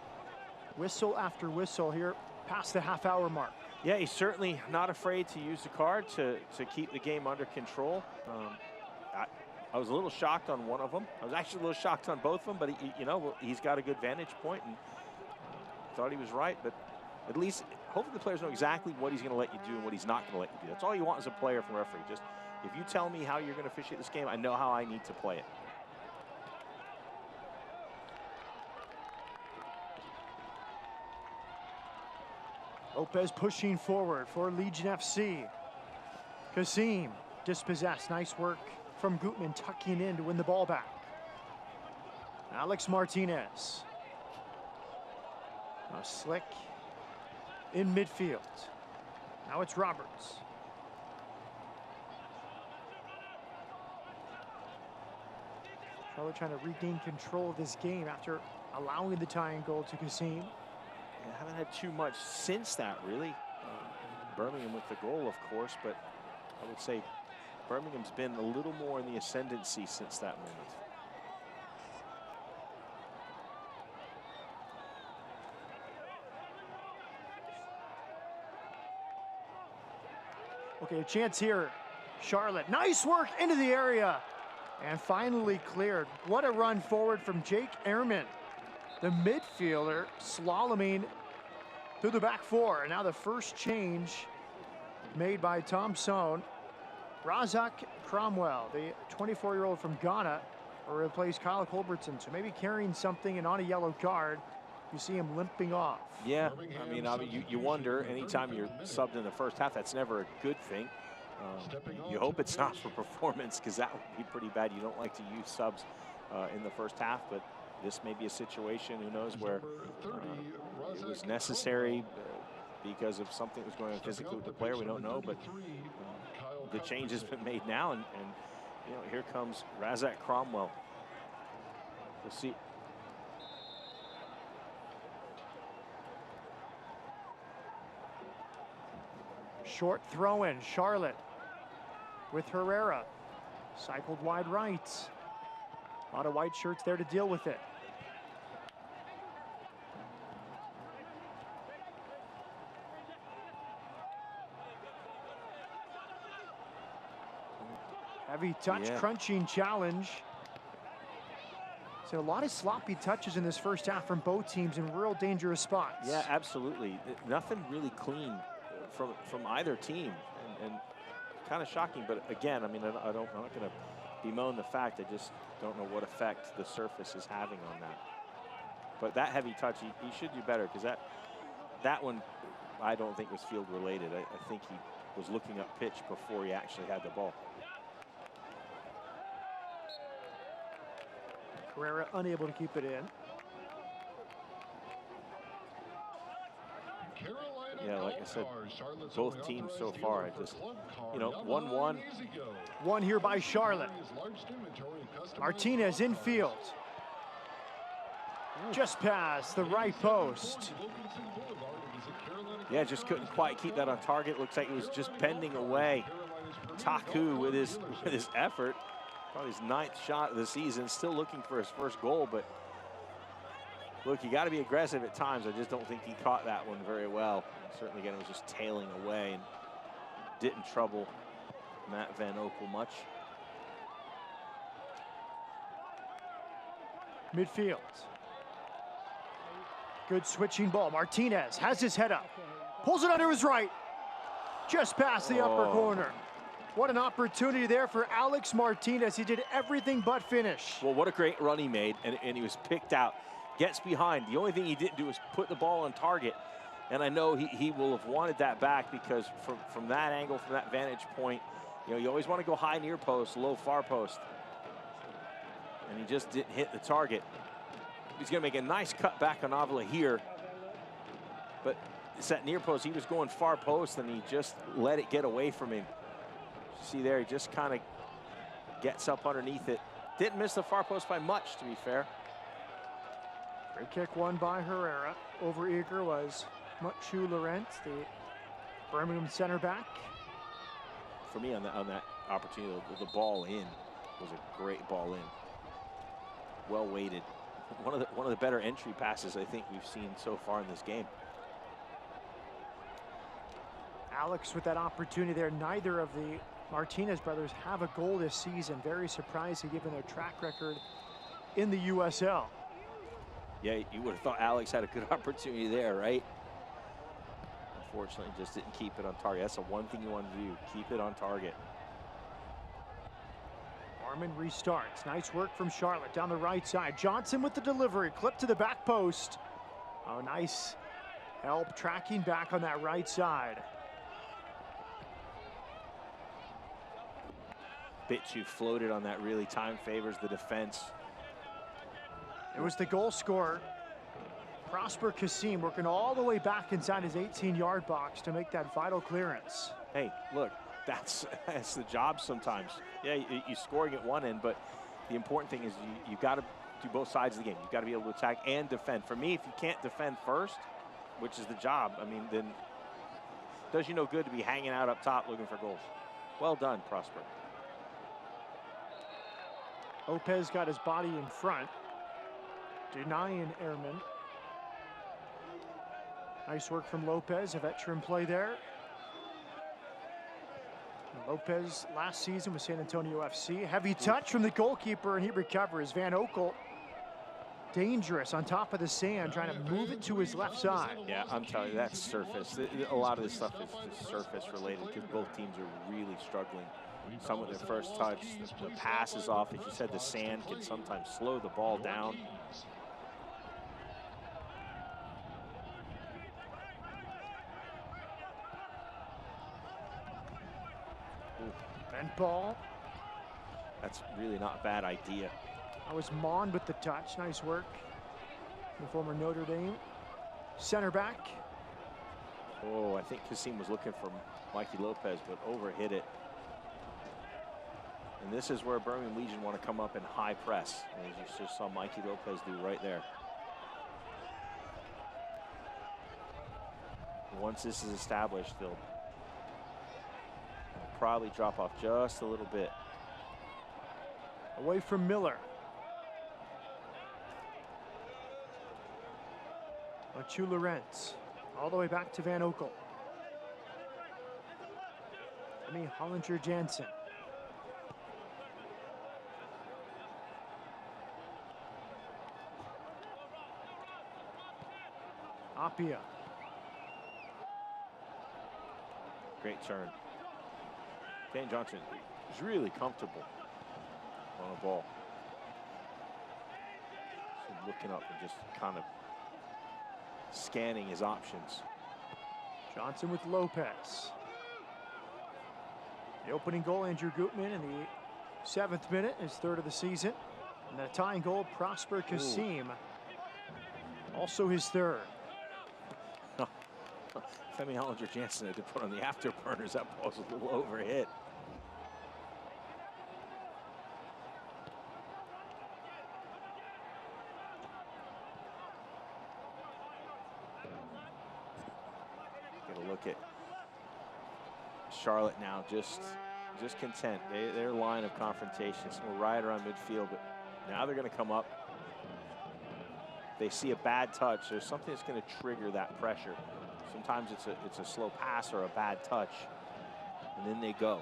Whistle after whistle here past the half-hour mark. Yeah, he's certainly not afraid to use the card to keep the game under control. I was a little shocked on one of them. I was actually a little shocked on both of them, but he's got a good vantage point and thought he was right. But at least, hopefully the players know exactly what he's going to let you do and what he's not going to let you do. That's all you want as a player from a referee. Just, if you tell me how you're going to officiate this game, I know how I need to play it. Lopez pushing forward for Legion FC. Kasim dispossessed. Nice work from Goodman tucking in to win the ball back. Alex Martinez. Now Slick in midfield. Now it's Roberts. Charlotte trying to regain control of this game after allowing the tying goal to Kasim. Yeah, haven't had too much since that, really. Birmingham with the goal, of course, but I would say Birmingham's been a little more in the ascendancy since that moment. Okay, a chance here. Charlotte, nice work into the area. And finally cleared. What a run forward from Jake Ehrman. The midfielder slaloming through the back four. And now the first change made by Tom Sohn. Razak Cromwell, the 24-year-old from Ghana, will replace Kyle Culbertson. So maybe carrying something and on a yellow card, you see him limping off. Yeah, I mean, you wonder anytime you're subbed in the first half, that's never a good thing. You hope it's not for performance, because that would be pretty bad. You don't like to use subs in the first half, but this may be a situation, who knows, where it was necessary because of something that was going on physically with the player. We don't know, but the change has been made now, and you know, here comes Razak Cromwell. We'll see. Short throw in, Charlotte with Herrera. Cycled wide right. A lot of white shirts there to deal with it. Heavy touch, crunching challenge. So a lot of sloppy touches in this first half from both teams in real dangerous spots. Yeah, absolutely. Nothing really clean from either team, and kind of shocking. But again, I mean, I'm not going to bemoan the fact. I just don't know what effect the surface is having on that. But that heavy touch, he should do better, because that one I don't think was field related. I think he was looking up pitch before he actually had the ball. Herrera unable to keep it in. Yeah, like I said, both teams so far, I just, you know, 1-1. One here by Charlotte. Martinez infield. Just past the right post. Yeah, just couldn't quite keep that on target. Looks like he was just bending away. Taku with his effort. Probably his 9th shot of the season, still looking for his first goal, but look, you got to be aggressive at times. I just don't think he caught that one very well. Certainly, again, it was just tailing away and didn't trouble Matt Van Oekel much. Midfield. Good switching ball. Martinez has his head up. Pulls it under his right. Just past the upper corner. What an opportunity there for Alex Martinez. He did everything but finish. Well, what a great run he made, and he was picked out. Gets behind. The only thing he didn't do was put the ball on target. And I know he will have wanted that back, because from that angle, from that vantage point, you know, you always want to go high near post, low far post. And he just didn't hit the target. He's going to make a nice cut back on Avila here. But it's that near post. He was going far post, and he just let it get away from him. See there, he just kind of gets up underneath it. Didn't miss the far post by much, to be fair. Free kick won by Herrera. Over eager was Machu Laurent, the Birmingham center back. For me, on that opportunity, the ball in was a great ball in. Well weighted. One of the better entry passes I think we've seen so far in this game. Alex with that opportunity there. Neither of the Martinez brothers have a goal this season. Very surprising given their track record in the USL. Yeah, you would have thought Alex had a good opportunity there, right? Unfortunately, just didn't keep it on target. That's the one thing you want to do, keep it on target. Armin restarts. Nice work from Charlotte down the right side. Johnson with the delivery, clip to the back post. Oh, nice help tracking back on that right side. bit too floated on that. Really, time favors the defense. It was the goal scorer, Prosper Kasim, working all the way back inside his 18-yard box to make that vital clearance. Hey, look, that's the job sometimes. Yeah, you're scoring at one end, but the important thing is you got to do both sides of the game. You got to be able to attack and defend. For me, if you can't defend first, which is the job, I mean, then it does you no good to be hanging out up top looking for goals. Well done, Prosper. Lopez got his body in front, denying Airman. Nice work from Lopez, a veteran play there. And Lopez last season with San Antonio FC. Heavy touch from the goalkeeper, and he recovers. Van Oekel, dangerous on top of the sand, trying to move it to his left side. Yeah, I'm telling you, that's surface. A lot of this stuff is just surface related because both teams are really struggling. Some with their first touch, the pass is off. As you said, the sand can sometimes slow the ball down. Bent ball. That's really not a bad idea. That was Mon with the touch. Nice work. The former Notre Dame center back. Oh, I think Kasim was looking for Mikey Lopez, but overhit it. And this is where Birmingham Legion want to come up in high press. As you just saw Mikey Lopez do right there. Once this is established, they'll probably drop off just a little bit. Away from Miller. Machu Lorenz, all the way back to Van Oekel. Emmy Hollinger-Jansen. Apia. Great turn. Kane Johnson is really comfortable on a ball. So looking up and just kind of scanning his options. Johnson with Lopez. The opening goal, Andrew Goodman, in the 7th minute, his 3rd of the season. And the tying goal, Prosper Kasim, also his 3rd. Femi Hollinger-Jansen had to put on the afterburners. That ball was a little overhit. Get a look at Charlotte now, just content. Their line of confrontation is right around midfield, but now they're going to come up. They see a bad touch. There's something that's going to trigger that pressure. Sometimes it's a slow pass or a bad touch, and then they go.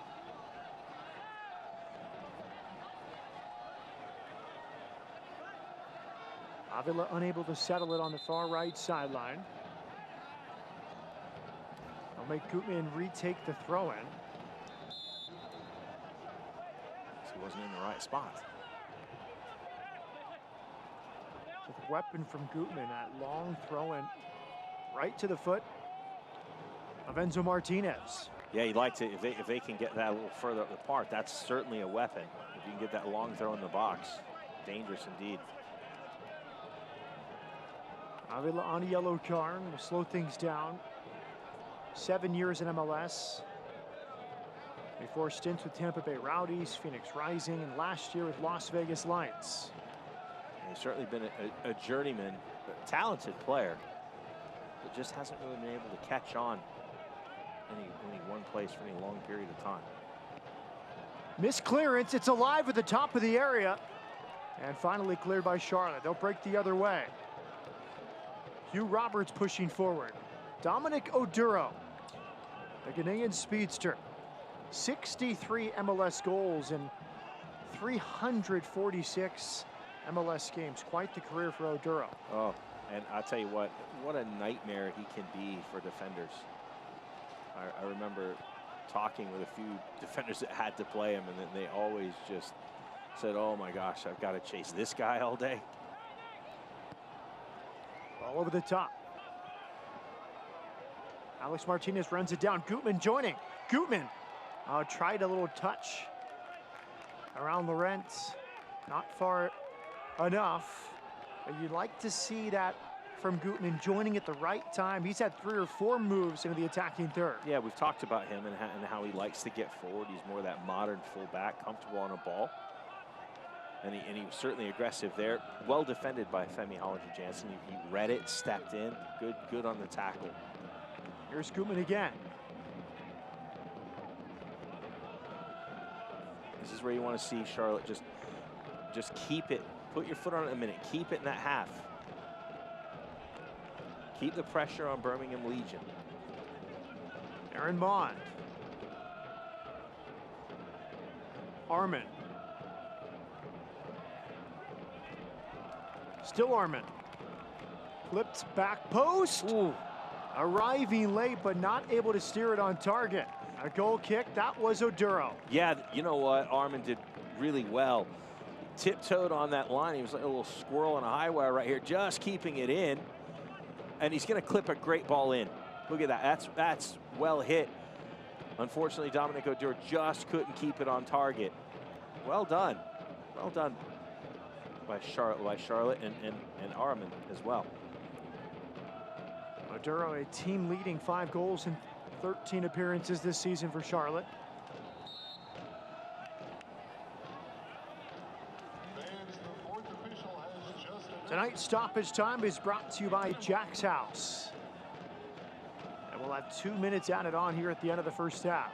Avila unable to settle it on the far right sideline. They'll make Goodman retake the throw-in. He wasn't in the right spot. With weapon from Goodman, that long throw-in right to the foot of Enzo Martinez. Yeah, you'd like to, if they can get that a little further up the park, that's certainly a weapon. If you can get that long throw in the box, dangerous indeed. Avila on a yellow card will slow things down. 7 years in MLS. Before stints with Tampa Bay Rowdies, Phoenix Rising, and last year with Las Vegas Lions. He's certainly been a journeyman, a talented player, but just hasn't really been able to catch on any one place for any long period of time. Missed clearance, it's alive at the top of the area. And finally cleared by Charlotte. They'll break the other way. Hugh Roberts pushing forward. Dominic Oduro, the Ghanaian speedster. 63 MLS goals in 346 MLS games. Quite the career for Oduro. Oh, and I'll tell you what a nightmare he can be for defenders. I remember talking with a few defenders that had to play him, and then they always just said, oh my gosh, I've got to chase this guy all day. All over the top. Alex Martinez runs it down. Goodman joining. Goodman tried a little touch around Lorentz. Not far enough. But you'd like to see that from Goodman joining at the right time. He's had 3 or 4 moves into the attacking third. Yeah, we've talked about him and how he likes to get forward. He's more that modern fullback, comfortable on a ball. And he was certainly aggressive there. Well defended by Femi Hollinger-Jansen. He read it, stepped in. Good on the tackle. Here's Goodman again. This is where you want to see Charlotte just keep it. Put your foot on it a minute. Keep it in that half. Keep the pressure on Birmingham Legion. Aaron Bond. Armin. Still Armin. Flipped back post. Ooh. Arriving late, but not able to steer it on target. A goal kick, that was Oduro. Yeah, you know what? Armin did really well. Tiptoed on that line. He was like a little squirrel on a high wire right here, just keeping it in. And he's going to clip a great ball in. Look at that. That's well hit. Unfortunately, Dominic Oduro just couldn't keep it on target. Well done. Well done by Charlotte and Armin as well. Oduro, a team leading 5 goals in 13 appearances this season for Charlotte. Tonight's stoppage time is brought to you by Jack's House. And we'll have 2 minutes added on here at the end of the first half.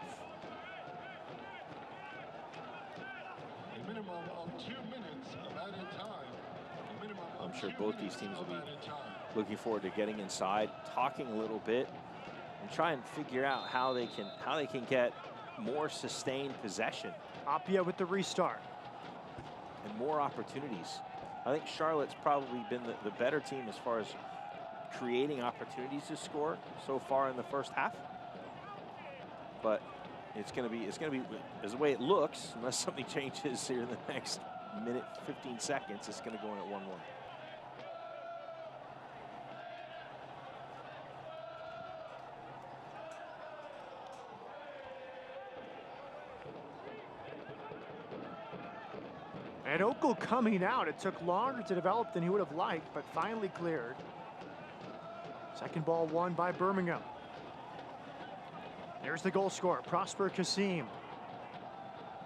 A minimum of 2 minutes of added time. I'm sure both these teams will be looking forward to getting inside, talking a little bit, and try and figure out how they can get more sustained possession. Appia with the restart. And more opportunities. I think Charlotte's probably been the better team as far as creating opportunities to score so far in the first half. But it's going to be as the way it looks, unless something changes here in the next minute, 15 seconds, it's going to go in at 1-1. And Usl coming out. It took longer to develop than he would have liked, but finally cleared. Second ball won by Birmingham. There's the goal scorer, Prosper Kasim.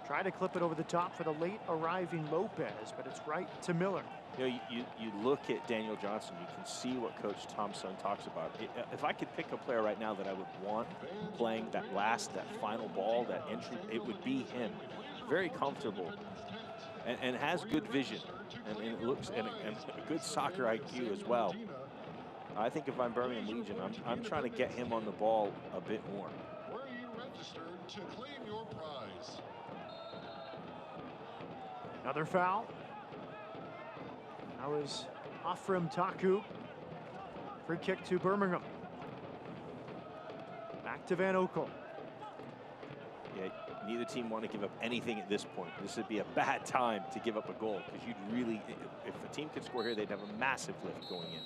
Tried to clip it over the top for the late arriving Lopez, but it's right to Miller. You know, you look at Daniel Johnson, you can see what Coach Thompson talks about. If I could pick a player right now that I would want playing that final ball, that entry, it would be him. Very comfortable. And has good vision, and it looks and a good soccer IQ as well. I think if I'm Birmingham Legion, I'm trying to get him on the ball a bit more. Where are you registered to claim your prize? Another foul. That was Afrim Taku. Free kick to Birmingham. Back to Van Usl. Yeah, neither team want to give up anything at this point. This would be a bad time to give up a goal, because you'd really, if a team could score here, they'd have a massive lift going in.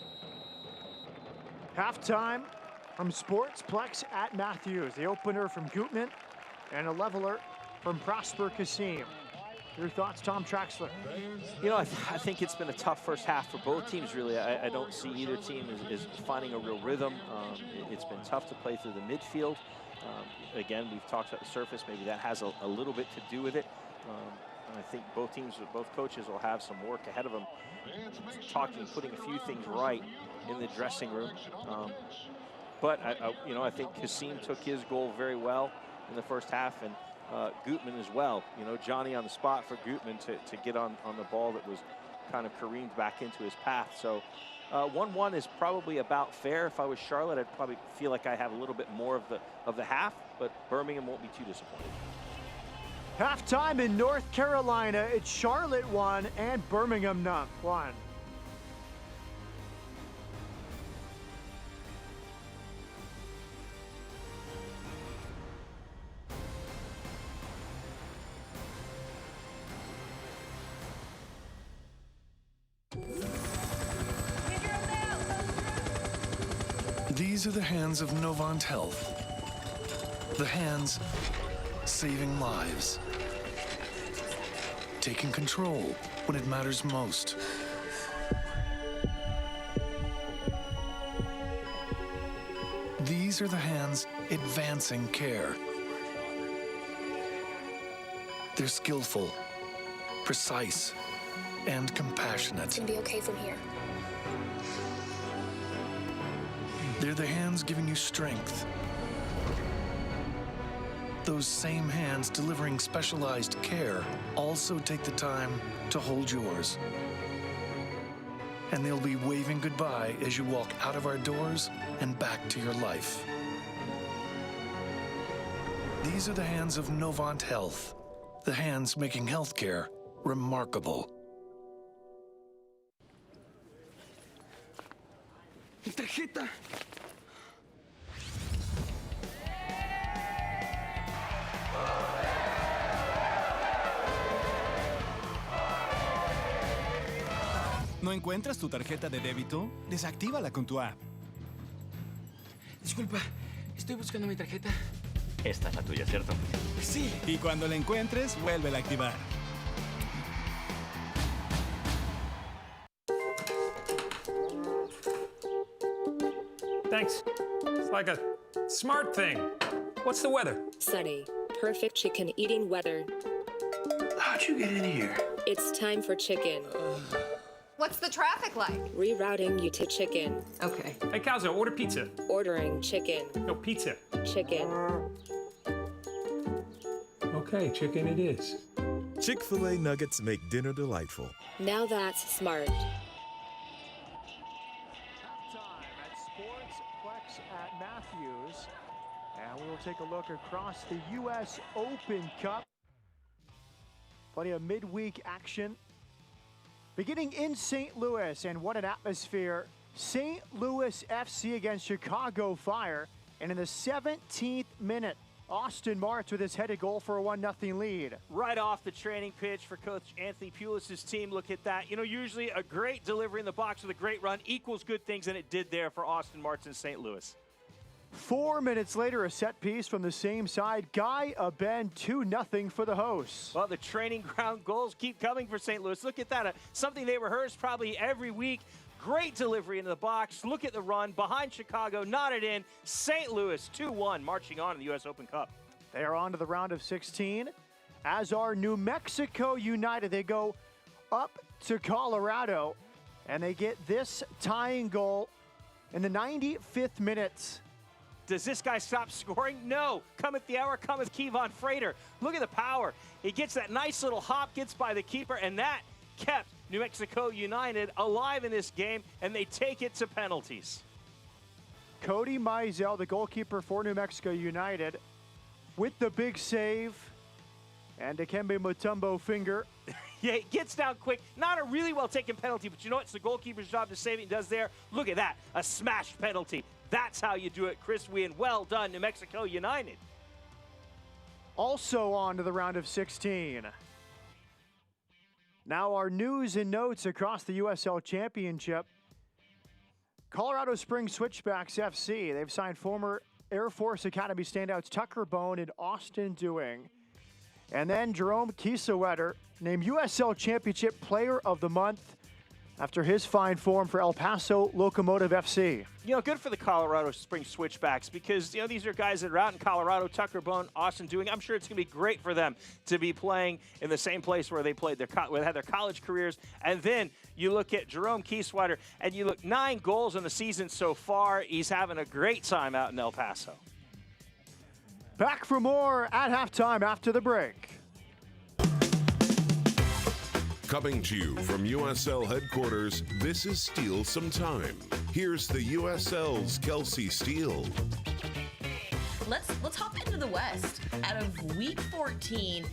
Halftime from Sportsplex at Matthews. The opener from Goodman and a leveler from Prosper Kasim. Your thoughts, Tom Traxler? You know, I think it's been a tough first half for both teams, really. I don't see either team is finding a real rhythm. It's been tough to play through the midfield. Again, we've talked about the surface. Maybe that has a little bit to do with it. And I think both teams, both coaches will have some work ahead of them, putting a few things right in the dressing room. But I think Kasim took his goal very well in the first half, and Goodman as well. You know, Johnny on the spot for Goodman to get on the ball that was kind of careened back into his path. So 1-1 is probably about fair. If I was Charlotte, I'd probably feel like I have a little bit more of the half, but Birmingham won't be too disappointed. Halftime in North Carolina. It's Charlotte 1 and Birmingham 1. These are the hands of Novant Health. The hands saving lives. taking control when it matters most. These are the hands advancing care. They're skillful, precise, and compassionate. It's gonna be okay from here. They're the hands giving you strength. Those same hands delivering specialized care also take the time to hold yours. And they'll be waving goodbye as you walk out of our doors and back to your life. These are the hands of Novant Health, the hands making healthcare remarkable. Mi tarjeta. ¿No encuentras tu tarjeta de débito? Desactívala con tu app. Disculpa, estoy buscando mi tarjeta. Esta es la tuya, ¿cierto? Sí. Y cuando la encuentres, vuélvela a activar. Thanks. It's like a smart thing. What's the weather? Sunny. Perfect chicken eating weather. How'd you get in here? It's time for chicken. What's the traffic like? Rerouting you to chicken. Okay. Hey, Calzo, order pizza. Ordering chicken. No, pizza. Chicken. Okay, chicken it is. Chick-fil-A nuggets make dinner delightful. Now that's smart. Halftime at Sportsplex at Matthews. And we will take a look across the U.S. Open Cup. Plenty of midweek action. Beginning in St. Louis, and what an atmosphere. St. Louis FC against Chicago Fire. And in the 17th minute, Austin Martz with his headed goal for a 1-0 lead. Right off the training pitch for Coach Anthony Pulis' team. Look at that. You know, usually a great delivery in the box with a great run equals good things, and it did there for Austin Martz in St. Louis. 4 minutes later, a set piece from the same side. Guy Aben, 2-0 for the hosts. Well, the training ground goals keep coming for St. Louis. Look at that. Something they rehearse probably every week. Great delivery into the box. Look at the run. Behind Chicago, knotted in. St. Louis, 2-1, marching on in the U.S. Open Cup. They are on to the round of 16, as are New Mexico United. They go up to Colorado, and they get this tying goal in the 95th minute. Does this guy stop scoring? No. Cometh the hour, cometh Kevon Frater. Look at the power. He gets that nice little hop, gets by the keeper, and that kept New Mexico United alive in this game, and they take it to penalties. Cody Mizell, the goalkeeper for New Mexico United, with the big save, and Dikembe Mutombo finger. Yeah, it gets down quick. Not a really well-taken penalty, but you know what? It's the goalkeeper's job to save it. He does there. Look at that. A smashed penalty. That's how you do it, Chris Wien. Well done, New Mexico United. Also on to the round of 16. Now our news and notes across the USL Championship. Colorado Springs Switchbacks FC. They've signed former Air Force Academy standouts Tucker Bone and Austin Dewing. And then Jerome Kiesewetter named USL Championship Player of the Month after his fine form for El Paso Locomotive FC. You know, good for the Colorado Springs Switchbacks because, you know, these are guys that are out in Colorado, Tucker Bone, Austin Dewing. I'm sure it's going to be great for them to be playing in the same place where they played where they had their college careers. And then you look at Jerome Kiesewetter, and you look 9 goals in the season so far. He's having a great time out in El Paso. Back for more at halftime after the break. Coming to you from USL headquarters, this is Steal Some Time. Here's the USL's Kelsey Steele. Let's hop into the West. Out of week 14,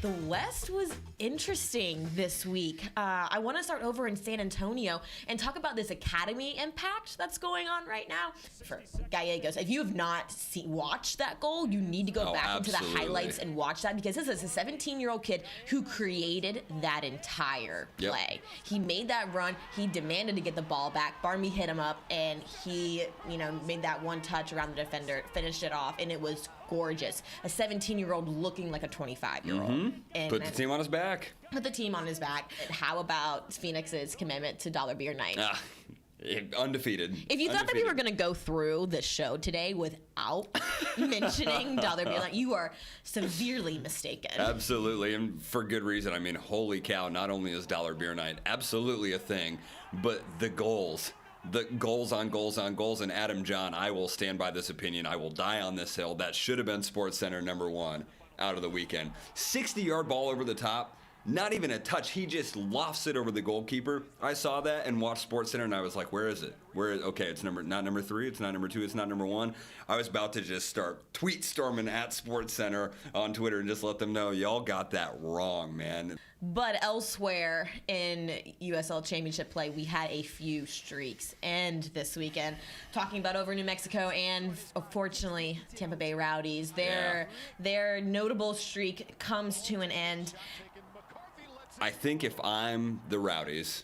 the West was interesting this week. I want to start over in San Antonio and talk about this academy impact that's going on right now for Gallegos. If you have not watched that goal, you need to go back into the highlights and watch that, because this is a 17-year-old kid who created that entire play. He made that run. He demanded to get the ball back. Barmy hit him up, and he, made that one touch around the defender, finished it off, and it was gorgeous. A 17-year-old looking like a 25-year-old. Mm-hmm. Put the team on his back. Put the team on his back. How about Phoenix's commitment to Dollar Beer Night? Undefeated. If you thought that we were going to go through the show today without mentioning Dollar Beer Night, you are severely mistaken. Absolutely, and for good reason. I mean, holy cow, not only is Dollar Beer Night absolutely a thing, but the goals on goals, and Adam John, I will stand by this opinion. I will die on this hill. That should have been SportsCenter #1 out of the weekend. 60-yard ball over the top. Not even a touch. He just lofts it over the goalkeeper. I saw that and watched SportsCenter, and I was like, where is it? Okay, it's not number 3, it's not number 2, it's not number 1. I was about to just start tweet storming at SportsCenter on Twitter and just let them know, y'all got that wrong, man. But elsewhere in USL Championship play, we had a few streaks end this weekend. Talking about over New Mexico and, unfortunately, Tampa Bay Rowdies. Their notable streak comes to an end. I think if I'm the Rowdies,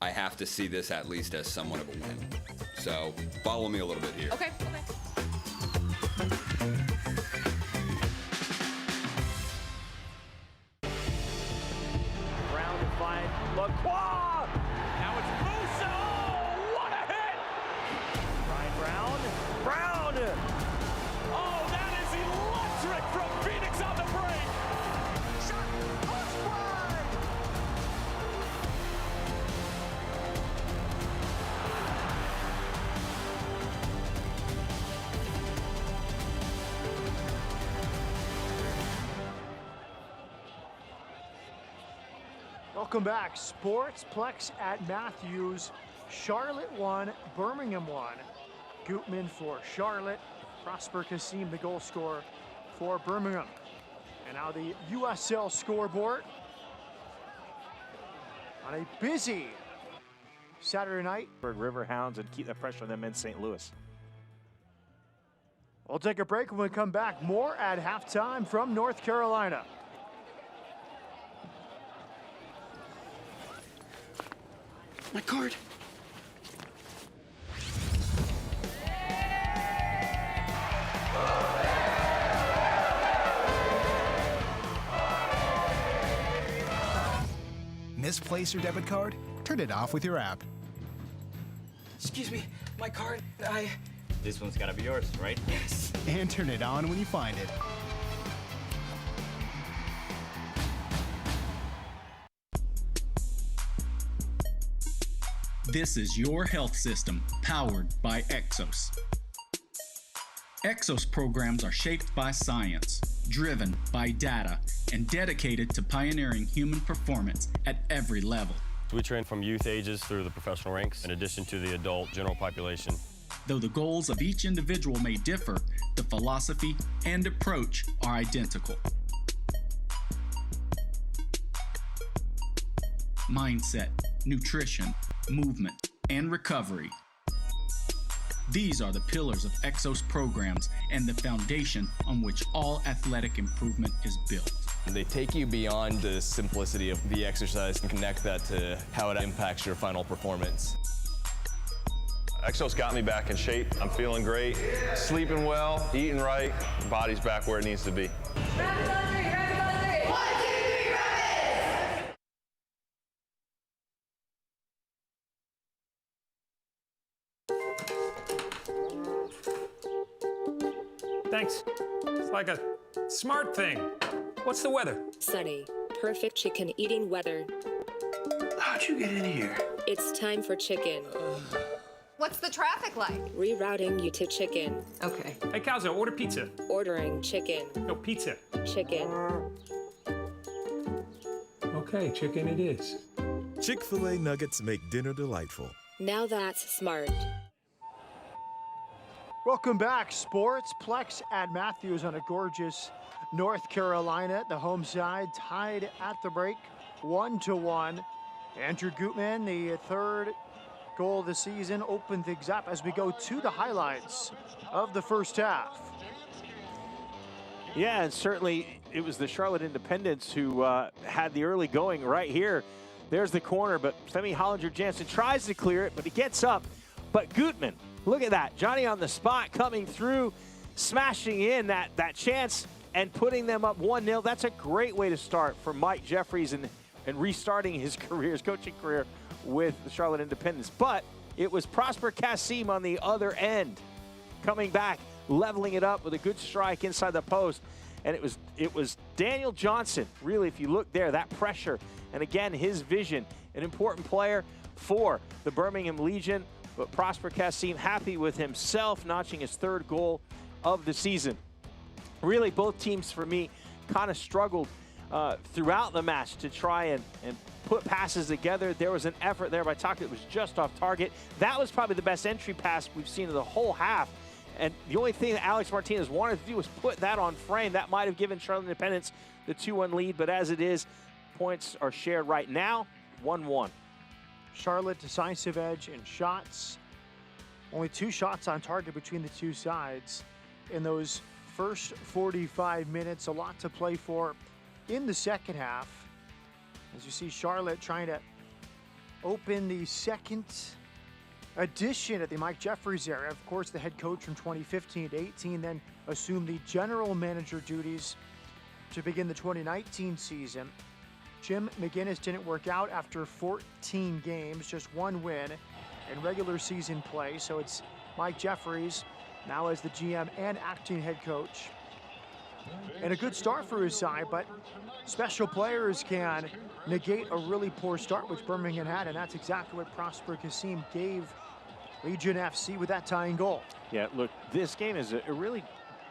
I have to see this at least as somewhat of a win. So follow me a little bit here. Okay. Brown to find Lacroix. Now it's Musa. Oh, what a hit! Ryan Brown. Oh, that is electric from Phoenix on the break. Shot, post wide. Welcome back. Sportsplex at Matthews. Charlotte 1, Birmingham 1. Goodman for Charlotte. Prosper Kasim, the goal scorer for Birmingham. And now the USL scoreboard on a busy Saturday night. River Hounds and keep the pressure on them in St. Louis. We'll take a break when we come back. More at halftime from North Carolina. My card. Misplace your debit card? Turn it off with your app. Excuse me, my card. This one's gotta be yours, right? Yes. And turn it on when you find it. This is your health system, powered by Exos. Exos programs are shaped by science, driven by data, and dedicated to pioneering human performance at every level. We train from youth ages through the professional ranks, in addition to the adult general population. Though the goals of each individual may differ, the philosophy and approach are identical. Mindset, nutrition, movement, and recovery. These are the pillars of Exos programs and the foundation on which all athletic improvement is built. They take you beyond the simplicity of the exercise and connect that to how it impacts your final performance. Exos got me back in shape. I'm feeling great, sleeping well, eating right, body's back where it needs to be. Rapids on 3, rapids on 3. 1, 2, 3, rapids! Thanks. It's like a smart thing. What's the weather? Sunny. Perfect chicken eating weather. How'd you get in here? It's time for chicken. What's the traffic like? Rerouting you to chicken. Okay. Hey, Calzo, order pizza. Ordering chicken. No, pizza. Chicken. Okay, chicken it is. Chick-fil-A nuggets make dinner delightful. Now that's smart. Welcome back. Sportsplex at Matthews on a gorgeous North Carolina. The home side tied at the break, 1-1. Andrew Goodman, the third goal of the season, opened things up as we go to the highlights of the first half. Yeah, and certainly it was the Charlotte Independents who had the early going right here. There's the corner, but Femi Hollinger-Jansen tries to clear it, but he gets up. But Goodman, look at that. Johnny on the spot coming through. smashing in that chance and putting them up 1-0. That's a great way to start for Mike Jeffries and restarting his career, his coaching career with the Charlotte Independence. But it was Prosper Kasim on the other end, coming back, leveling it up with a good strike inside the post. And it was Daniel Johnson, really, if you look there, that pressure. And again, his vision, an important player for the Birmingham Legion. But Prosper Kasim happy with himself, notching his 3rd goal of the season. Really, both teams, for me, kind of struggled throughout the match to try and put passes together. There was an effort there by Taka that was just off target. That was probably the best entry pass we've seen of the whole half. And the only thing that Alex Martinez wanted to do was put that on frame. That might have given Charlotte Independence the 2-1 lead, but as it is, points are shared right now, 1-1. Charlotte decisive edge in shots. Only 2 shots on target between the two sides in those first 45 minutes. A lot to play for in the second half. As you see Charlotte trying to open the second addition at the Mike Jeffries era. Of course, the head coach from 2015 to 18 then assumed the general manager duties to begin the 2019 season. Jim McGinnis didn't work out after 14 games, just 1 win in regular season play. So it's Mike Jeffries now as the GM and acting head coach. And a good start for his side, but special players can negate a really poor start, which Birmingham had, and that's exactly what Prosper Kasim gave Legion FC with that tying goal. Yeah, look, this game is a really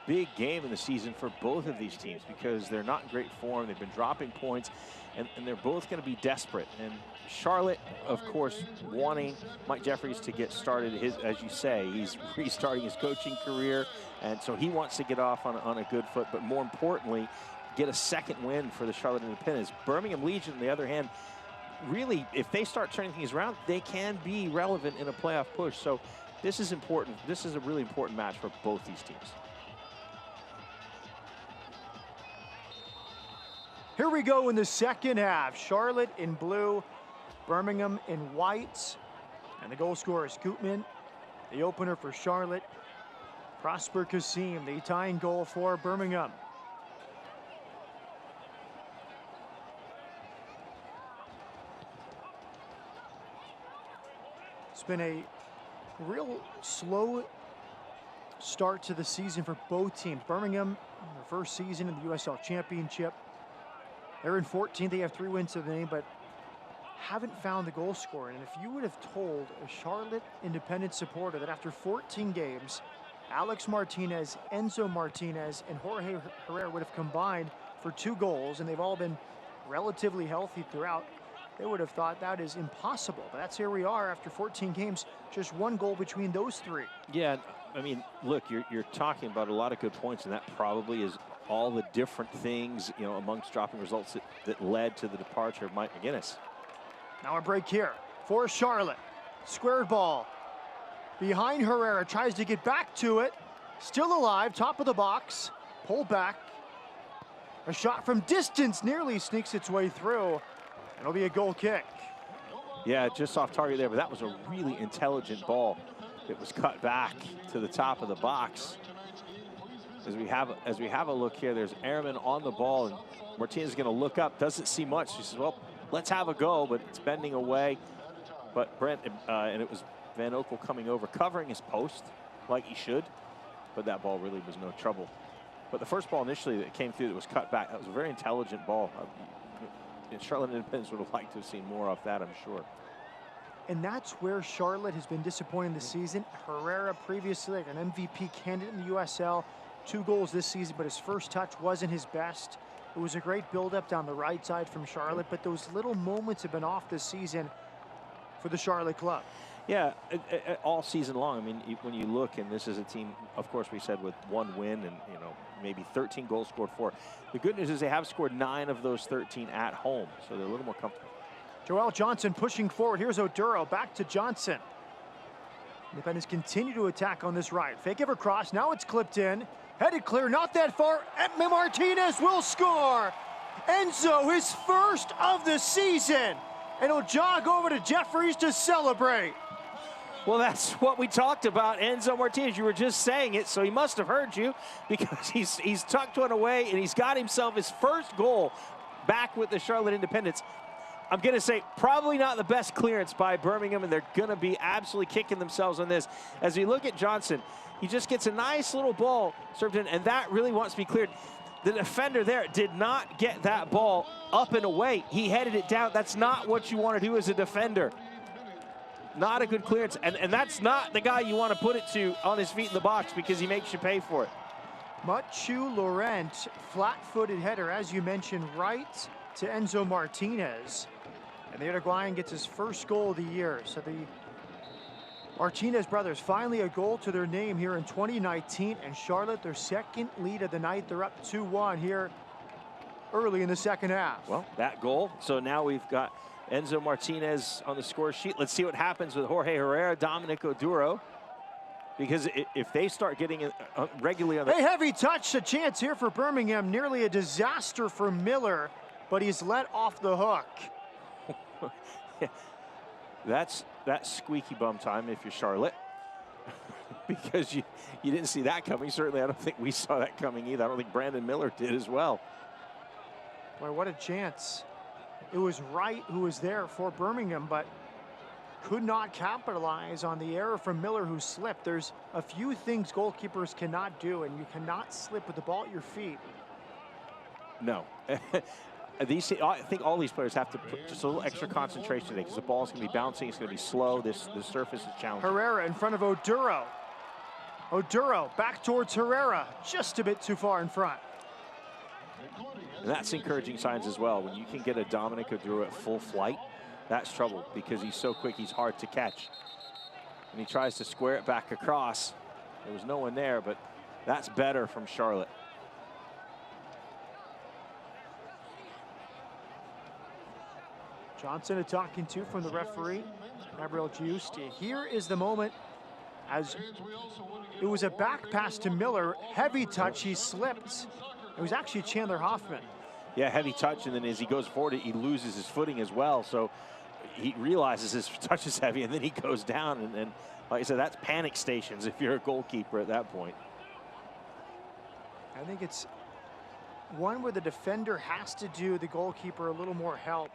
big game in the season for both of these teams because they're not in great form. They've been dropping points, and they're both going to be desperate. And Charlotte, of course, wanting Mike Jeffries to get started. As you say, he's restarting his coaching career, and so he wants to get off on a good foot, but more importantly, get a second win for the Charlotte Independence. Birmingham Legion, on the other hand, really, if they start turning things around, they can be relevant in a playoff push. So this is important. This is a really important match for both these teams. Here we go in the second half. Charlotte in blue, Birmingham in white. And the goal scorer is Goodman. The opener for Charlotte, Prosper Kasim, the tying goal for Birmingham. It's been a real slow start to the season for both teams. Birmingham, their first season in the USL Championship. They're in 14th. They have 3 wins to the name, but haven't found the goal scorer. And if you would have told a Charlotte Independent supporter that after 14 games, Alex Martinez, Enzo Martinez, and Jorge Herrera would have combined for 2 goals, and they've all been relatively healthy throughout, they would have thought that is impossible. But that's here we are after 14 games, just 1 goal between those 3. Yeah, I mean, look, you're talking about a lot of good points, and that probably is all the different things, you know, amongst dropping results that led to the departure of Mike McGinnis. Now a break here for Charlotte. Squared ball behind Herrera, tries to get back to it. Still alive, top of the box. Pull back. A shot from distance nearly sneaks its way through. It'll be a goal kick. Yeah, just off target there, but that was a really intelligent ball. It was cut back to the top of the box. As we have a look here, there's Ehrman on the ball, and Martinez is going to look up, doesn't see much. He says, well, let's have a go, but it's bending away. But Brent, and it was Van Oekel coming over, covering his post like he should, but that ball really was no trouble. But the first ball initially that came through that was cut back, that was a very intelligent ball. Charlotte Independence would have liked to have seen more off that, I'm sure. And that's where Charlotte has been disappointing this season. Herrera, previously like an MVP candidate in the USL, 2 goals this season, but his first touch wasn't his best. It was a great build-up down the right side from Charlotte, but those little moments have been off this season for the Charlotte club. Yeah, all season long. I mean, when you look, and this is a team, of course, we said with 1 win and, you know, maybe 13 goals scored for. The good news is they have scored 9 of those 13 at home, so they're a little more comfortable. Joel Johnson pushing forward. Here's Oduro, back to Johnson. Independents continue to attack on this right. Fake ever cross, now it's clipped in. Headed clear, not that far. Martinez will score. Enzo, his first of the season. And he'll jog over to Jeffries to celebrate. Well, that's what we talked about, Enzo Martinez. You were just saying it, so he must have heard you, because he's tucked one away, and he's got himself his first goal back with the Charlotte Independents. I'm going to say probably not the best clearance by Birmingham, and they're going to be absolutely kicking themselves on this. As we look at Johnson, he just gets a nice little ball served in, and that really wants to be cleared. The defender there did not get that ball up and away. He headed it down. That's not what you want to do as a defender. Not a good clearance, and that's not the guy you want to put it to on his feet in the box, because he makes you pay for it. Mathieu Laurent, flat-footed header, as you mentioned, right to Enzo Martinez. And the Uruguayan gets his first goal of the year. So the Martinez brothers finally a goal to their name here in 2019, and Charlotte, their second lead of the night. They're up 2-1 here early in the second half. Well, that goal. So now we've got Enzo Martinez on the score sheet. Let's see what happens with Jorge Herrera, Dominic Oduro. Because if they start getting it regularly on the... A heavy touch, a chance here for Birmingham. Nearly a disaster for Miller, but he's let off the hook. Yeah. That's squeaky bum time if you're Charlotte. Because you didn't see that coming. Certainly, I don't think we saw that coming either. I don't think Brandon Miller did as well. Boy, what a chance. It was Wright who was there for Birmingham, but could not capitalize on the error from Miller, who slipped. There's a few things goalkeepers cannot do, and you cannot slip with the ball at your feet. No. I think all these players have to put just a little extra concentration today, because the ball's going to be bouncing. It's going to be slow. The surface is challenging. Herrera in front of Oduro. Oduro back towards Herrera, just a bit too far in front. And that's encouraging signs as well. When you can get a Dominic Oduro at full flight, that's trouble, because he's so quick, he's hard to catch. And he tries to square it back across. There was no one there, but that's better from Charlotte. Johnson a talking to from the referee, Gabriel Giusti. Here is the moment, as it was a back pass to Miller, heavy touch, he slipped. It was actually Chandler Hoffman. Yeah, heavy touch, and then as he goes forward, he loses his footing as well. So he realizes his touch is heavy, and then he goes down. And like I said, that's panic stations if you're a goalkeeper at that point. I think it's one where the defender has to do the goalkeeper a little more help.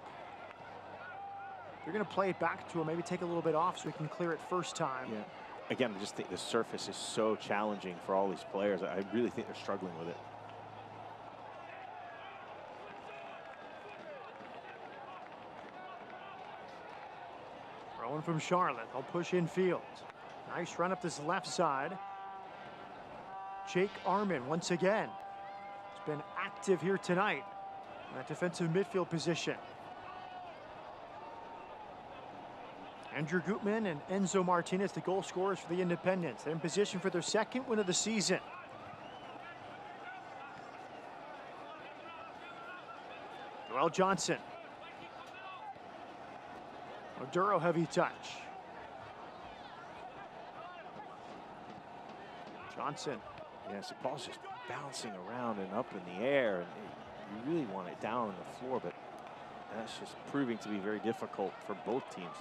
You're going to play it back to him, maybe take a little bit off so he can clear it first time. Yeah. Again, I just think the surface is so challenging for all these players. I really think they're struggling with it. Rowan from Charlotte, they'll push infield. Nice run up this left side. Jake Armin once again. He's been active here tonight in that defensive midfield position. Andrew Goodman and Enzo Martinez, the goal scorers for the Independents. They're in position for their second win of the season. Joel Johnson. Oduro, heavy touch. Johnson. Yes, the ball's just bouncing around and up in the air, and you really want it down on the floor, but that's just proving to be very difficult for both teams.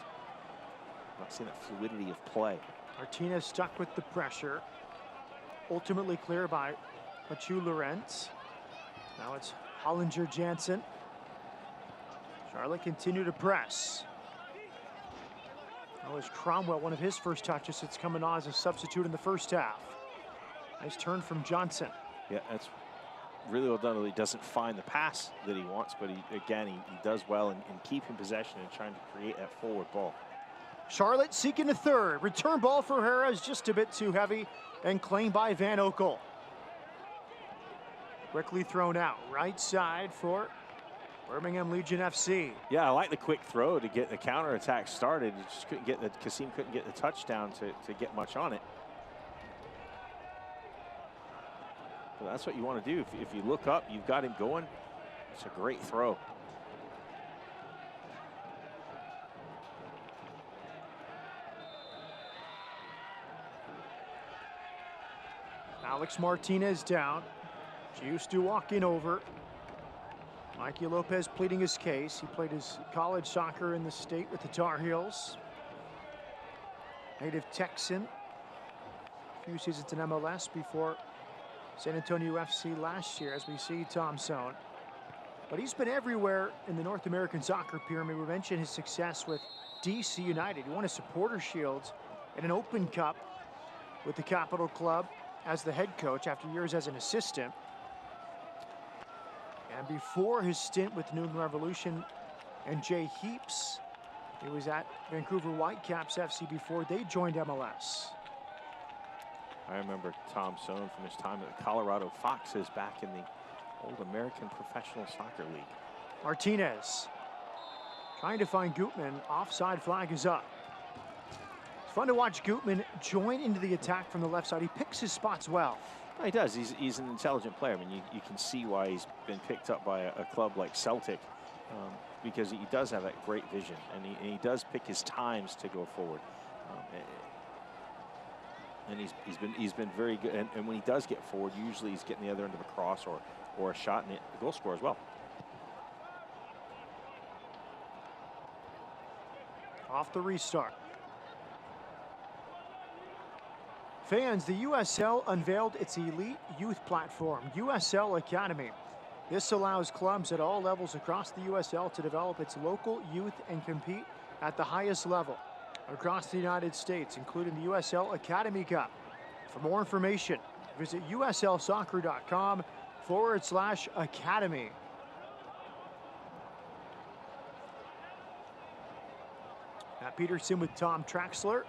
Not seeing that fluidity of play. Martinez stuck with the pressure. Ultimately clear by Mathieu Laurent. Now it's Hollinger Jansen. Charlotte continue to press. That was Cromwell, one of his first touches. It's coming on as a substitute in the first half. Nice turn from Johnson. Yeah, that's really well done. He doesn't find the pass that he wants, but he does well in keeping possession and trying to create that forward ball. Charlotte seeking a third. Return ball for Herrera is just a bit too heavy and claimed by Van Oekel. Quickly thrown out. Right side for Birmingham Legion FC. Yeah, I like the quick throw to get the counterattack started. You just couldn't get Kasim couldn't get the touchdown to get much on it. But that's what you want to do. If you look up, you've got him going. It's a great throw. Alex Martinez down. Giusti walking over. Mikey Lopez pleading his case. He played his college soccer in the state with the Tar Heels. native Texan. A few seasons in MLS before San Antonio FC last year, as we see Tom Sohn. But he's been everywhere in the North American soccer pyramid. We mentioned his success with DC United. He won a supporter shield and an Open Cup with the Capital Club as the head coach after years as an assistant. And before his stint with New England Revolution and Jay Heaps, he was at Vancouver Whitecaps FC before they joined MLS. I remember Tom Sohn from his time at the Colorado Foxes back in the old American Professional Soccer League. Martinez trying to find Goodman. Offside flag is up. It's fun to watch Goodman join into the attack from the left side. He picks his spots well. He does. He's an intelligent player. I mean, you can see why he's been picked up by a club like Celtic, because he does have that great vision, and he does pick his times to go forward. And he's been very good. And when he does get forward, usually he's getting the other end of a cross or a shot and a goal score as well. Off the restart. Fans, the USL unveiled its elite youth platform, USL Academy. This allows clubs at all levels across the USL to develop its local youth and compete at the highest level across the United States, including the USL Academy Cup. For more information, visit uslsoccer.com/academy. Matt Peterson with Tom Traxler.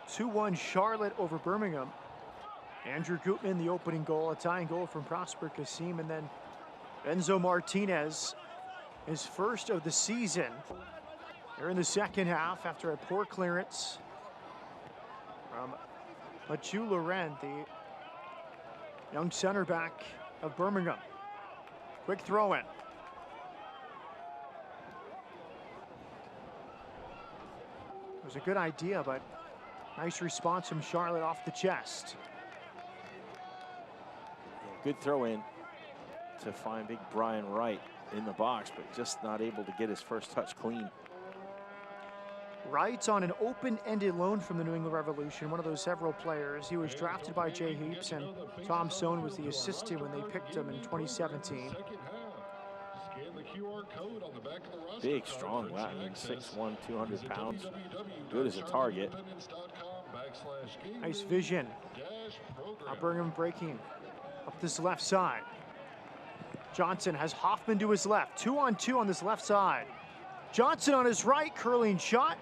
2-1 Charlotte over Birmingham. Andrew Goodman, the opening goal, a tying goal from Prosper Kasim, and then Enzo Martinez, his first of the season. They're in the second half after a poor clearance from Machu Laurent, the young center back of Birmingham. Quick throw in. It was a good idea, but nice response from Charlotte off the chest. Good throw in to find big Brian Wright in the box, but just not able to get his first touch clean. Wright's on an open-ended loan from the New England Revolution, one of those several players. He was drafted by Jay Heaps, and Tom Sohn was the assistant when they picked him in 2017. Big, strong Latin, 6'1", 200 pounds. Good as a target. Nice vision. Now Birmingham breaking up this left side. Johnson has Hoffman to his left. 2-on-2 on this left side. Johnson on his right, curling shot.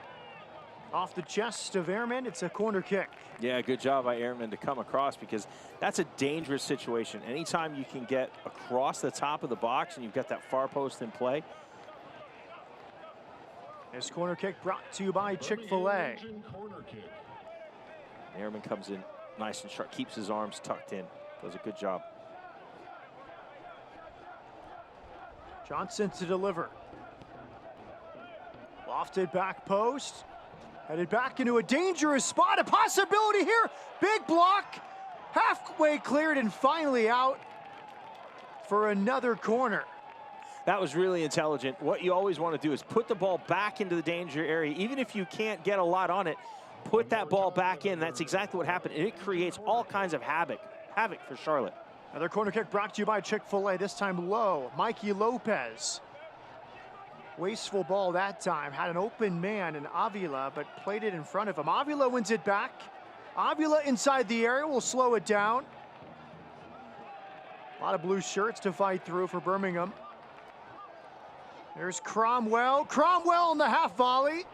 Off the chest of Ehrman, it's a corner kick. Yeah, good job by Ehrman to come across, because that's a dangerous situation. Anytime you can get across the top of the box and you've got that far post in play. This corner kick brought to you by Chick-fil-A. Ehrman comes in nice and sharp, keeps his arms tucked in. Does a good job. Johnson to deliver. Lofted back post. Headed back into a dangerous spot. A possibility here. Big block. Halfway cleared and finally out for another corner. That was really intelligent. What you always want to do is put the ball back into the danger area. Even if you can't get a lot on it, put that ball back in. That's exactly what happened. And it creates all kinds of havoc for Charlotte. Another corner kick brought to you by Chick-fil-A, this time low. Mikey Lopez. Wasteful ball that time. Had an open man in Avila, but played it in front of him. Avila wins it back. Avila inside the area will slow it down. A lot of blue shirts to fight through for Birmingham. There's Cromwell. Cromwell on the half volley.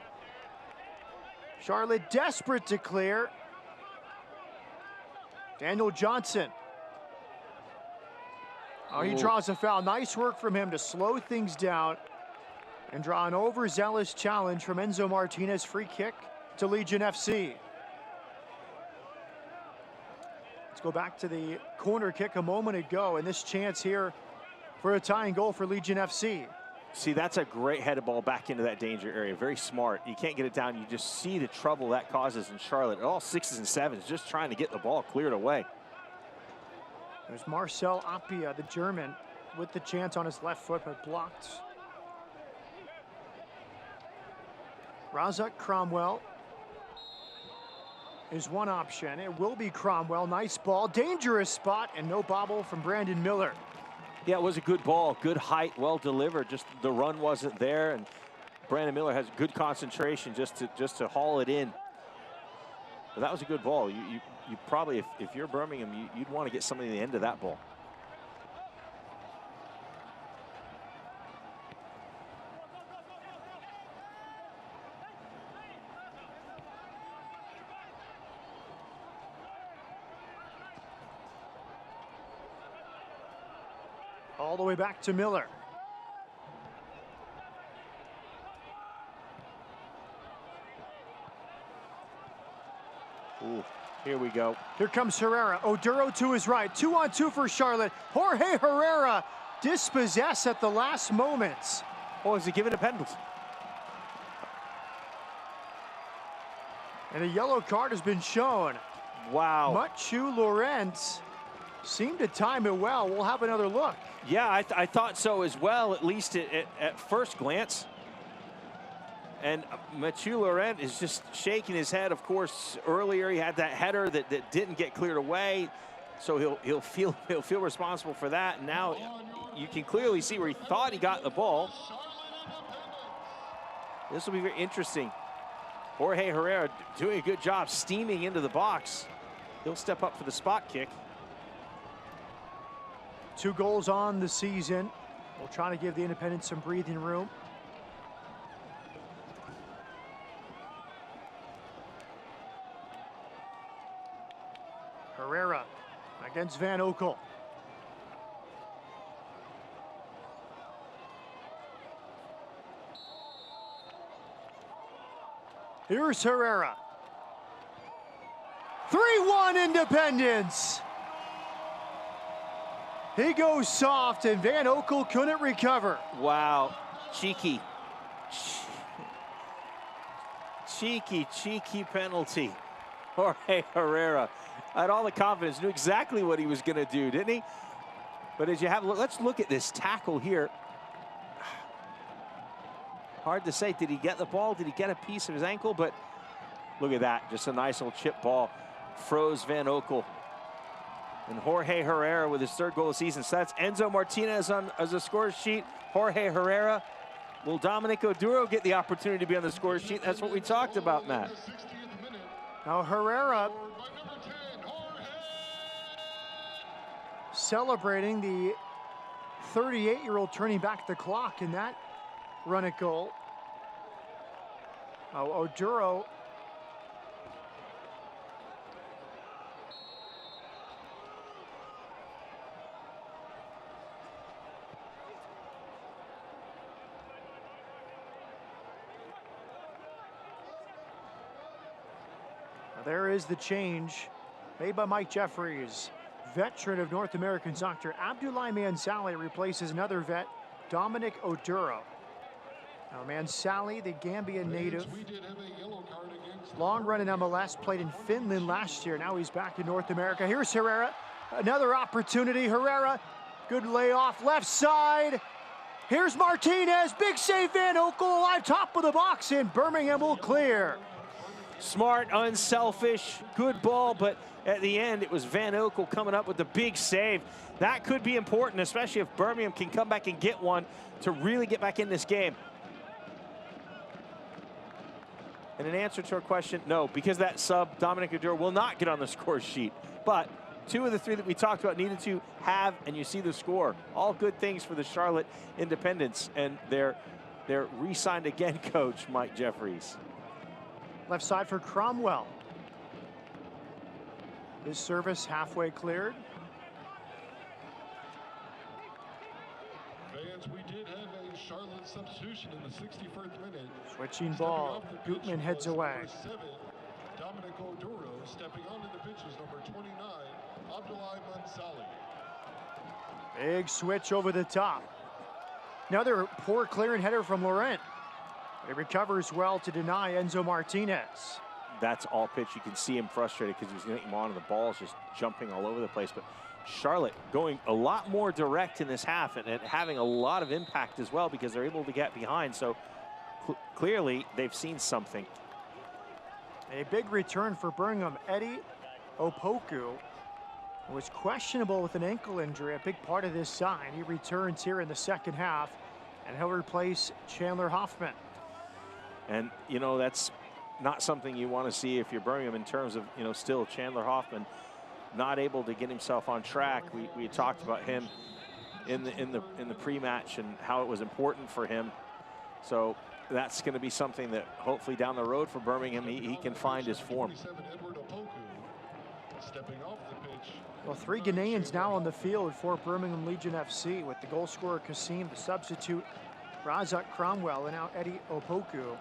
Charlotte desperate to clear. Daniel Johnson. Oh, he draws a foul. Nice work from him to slow things down and draw an overzealous challenge from Enzo Martinez. Free kick to Legion FC. Let's go back to the corner kick a moment ago, and this chance here for a tying goal for Legion FC. See, that's a great headed ball back into that danger area. Very smart. You can't get it down. You just see the trouble that causes in Charlotte. All 6s and 7s just trying to get the ball cleared away. There's Marcel Appia, the German, with the chance on his left foot, but blocked. Razak Cromwell is one option. It will be Cromwell. Nice ball, dangerous spot, and no bobble from Brandon Miller. Yeah, it was a good ball, good height, well delivered. Just the run wasn't there, and Brandon Miller has good concentration just to haul it in. But that was a good ball. You probably, if you're Birmingham, you'd want to get something at the end of that ball. All the way back to Miller. Ooh, here we go. Here comes Herrera. Oduro to his right. 2-on-2 for Charlotte. Jorge Herrera dispossessed at the last moments. Oh, is he giving a penalty? And a yellow card has been shown. Wow. Machu Laurent seemed to time it well. We'll have another look. Yeah, I thought so as well, at least at first glance. And Machu Laurent is just shaking his head. Of course, earlier he had that header that didn't get cleared away, so he'll feel responsible for that. And now you can clearly see where he thought he got the ball. This will be very interesting. Jorge Herrera doing a good job steaming into the box. He'll step up for the spot kick. 2 goals on the season. We'll try to give the Independents some breathing room. Herrera against Van Oekel. Here's Herrera. 3-1 Independence. He goes soft, and Van Oekel couldn't recover. Wow, cheeky penalty. Jorge Herrera had all the confidence, knew exactly what he was going to do, didn't he? But as you have, let's look at this tackle here. Hard to say, did he get the ball? Did he get a piece of his ankle? But look at that, just a nice little chip ball. Froze Van Oekel. And Jorge Herrera with his 3rd goal of the season. So that's Enzo Martinez as a score sheet. Jorge Herrera. Will Dominic Oduro get the opportunity to be on the score sheet? That's what we talked about, Matt. Now Herrera celebrating the 38-year-old turning back the clock in that run at goal. Oduro there is the change made by Mike Jeffries. Veteran of North American soccer, Abdoulaye Mansali replaces another vet, Dominic Oduro. Now Mansali, the Gambian native, long run in MLS, played in Finland last year. Now he's back in North America. Here's Herrera, another opportunity. Herrera, good layoff, left side. Here's Martinez, big save, Van Oekel alive, top of the box, and Birmingham will clear. Smart, unselfish, good ball, but at the end, it was Van Oekel coming up with the big save. That could be important, especially if Birmingham can come back and get one to really get back in this game. And an answer to our question, no, because that sub, Dominic Oduro, will not get on the score sheet. But 2 of the 3 that we talked about needed to have, and you see the score. All good things for the Charlotte Independents and their re-signed again coach, Mike Jeffries. Left side for Cromwell. His service halfway cleared. Fans, we did have a Charlotte substitution in the 61st minute. Switching ball, Goodman heads away. Dominic Oduro stepping onto the pitch is number 29, Abdoulaye Mansali. Big switch over the top. Another poor clearing header from Laurent. He recovers well to deny Enzo Martinez. That's all pitch. You can see him frustrated because he's getting him on, and the ball's just jumping all over the place. But Charlotte going a lot more direct in this half and having a lot of impact as well because they're able to get behind. So clearly they've seen something. A big return for Birmingham. Eddie Opoku was questionable with an ankle injury, a big part of this sign. He returns here in the second half, and he'll replace Chandler Hoffman. And, you know, that's not something you want to see if you're Birmingham in terms of, you know, still Chandler Hoffman not able to get himself on track. We talked about him in the pre-match and how it was important for him. So that's going to be something that hopefully down the road for Birmingham he can find his form. Well, 3 Ghanaians now on the field for Birmingham Legion FC, with the goal scorer Kasim, the substitute Razak Cromwell, and now Eddie Opoku.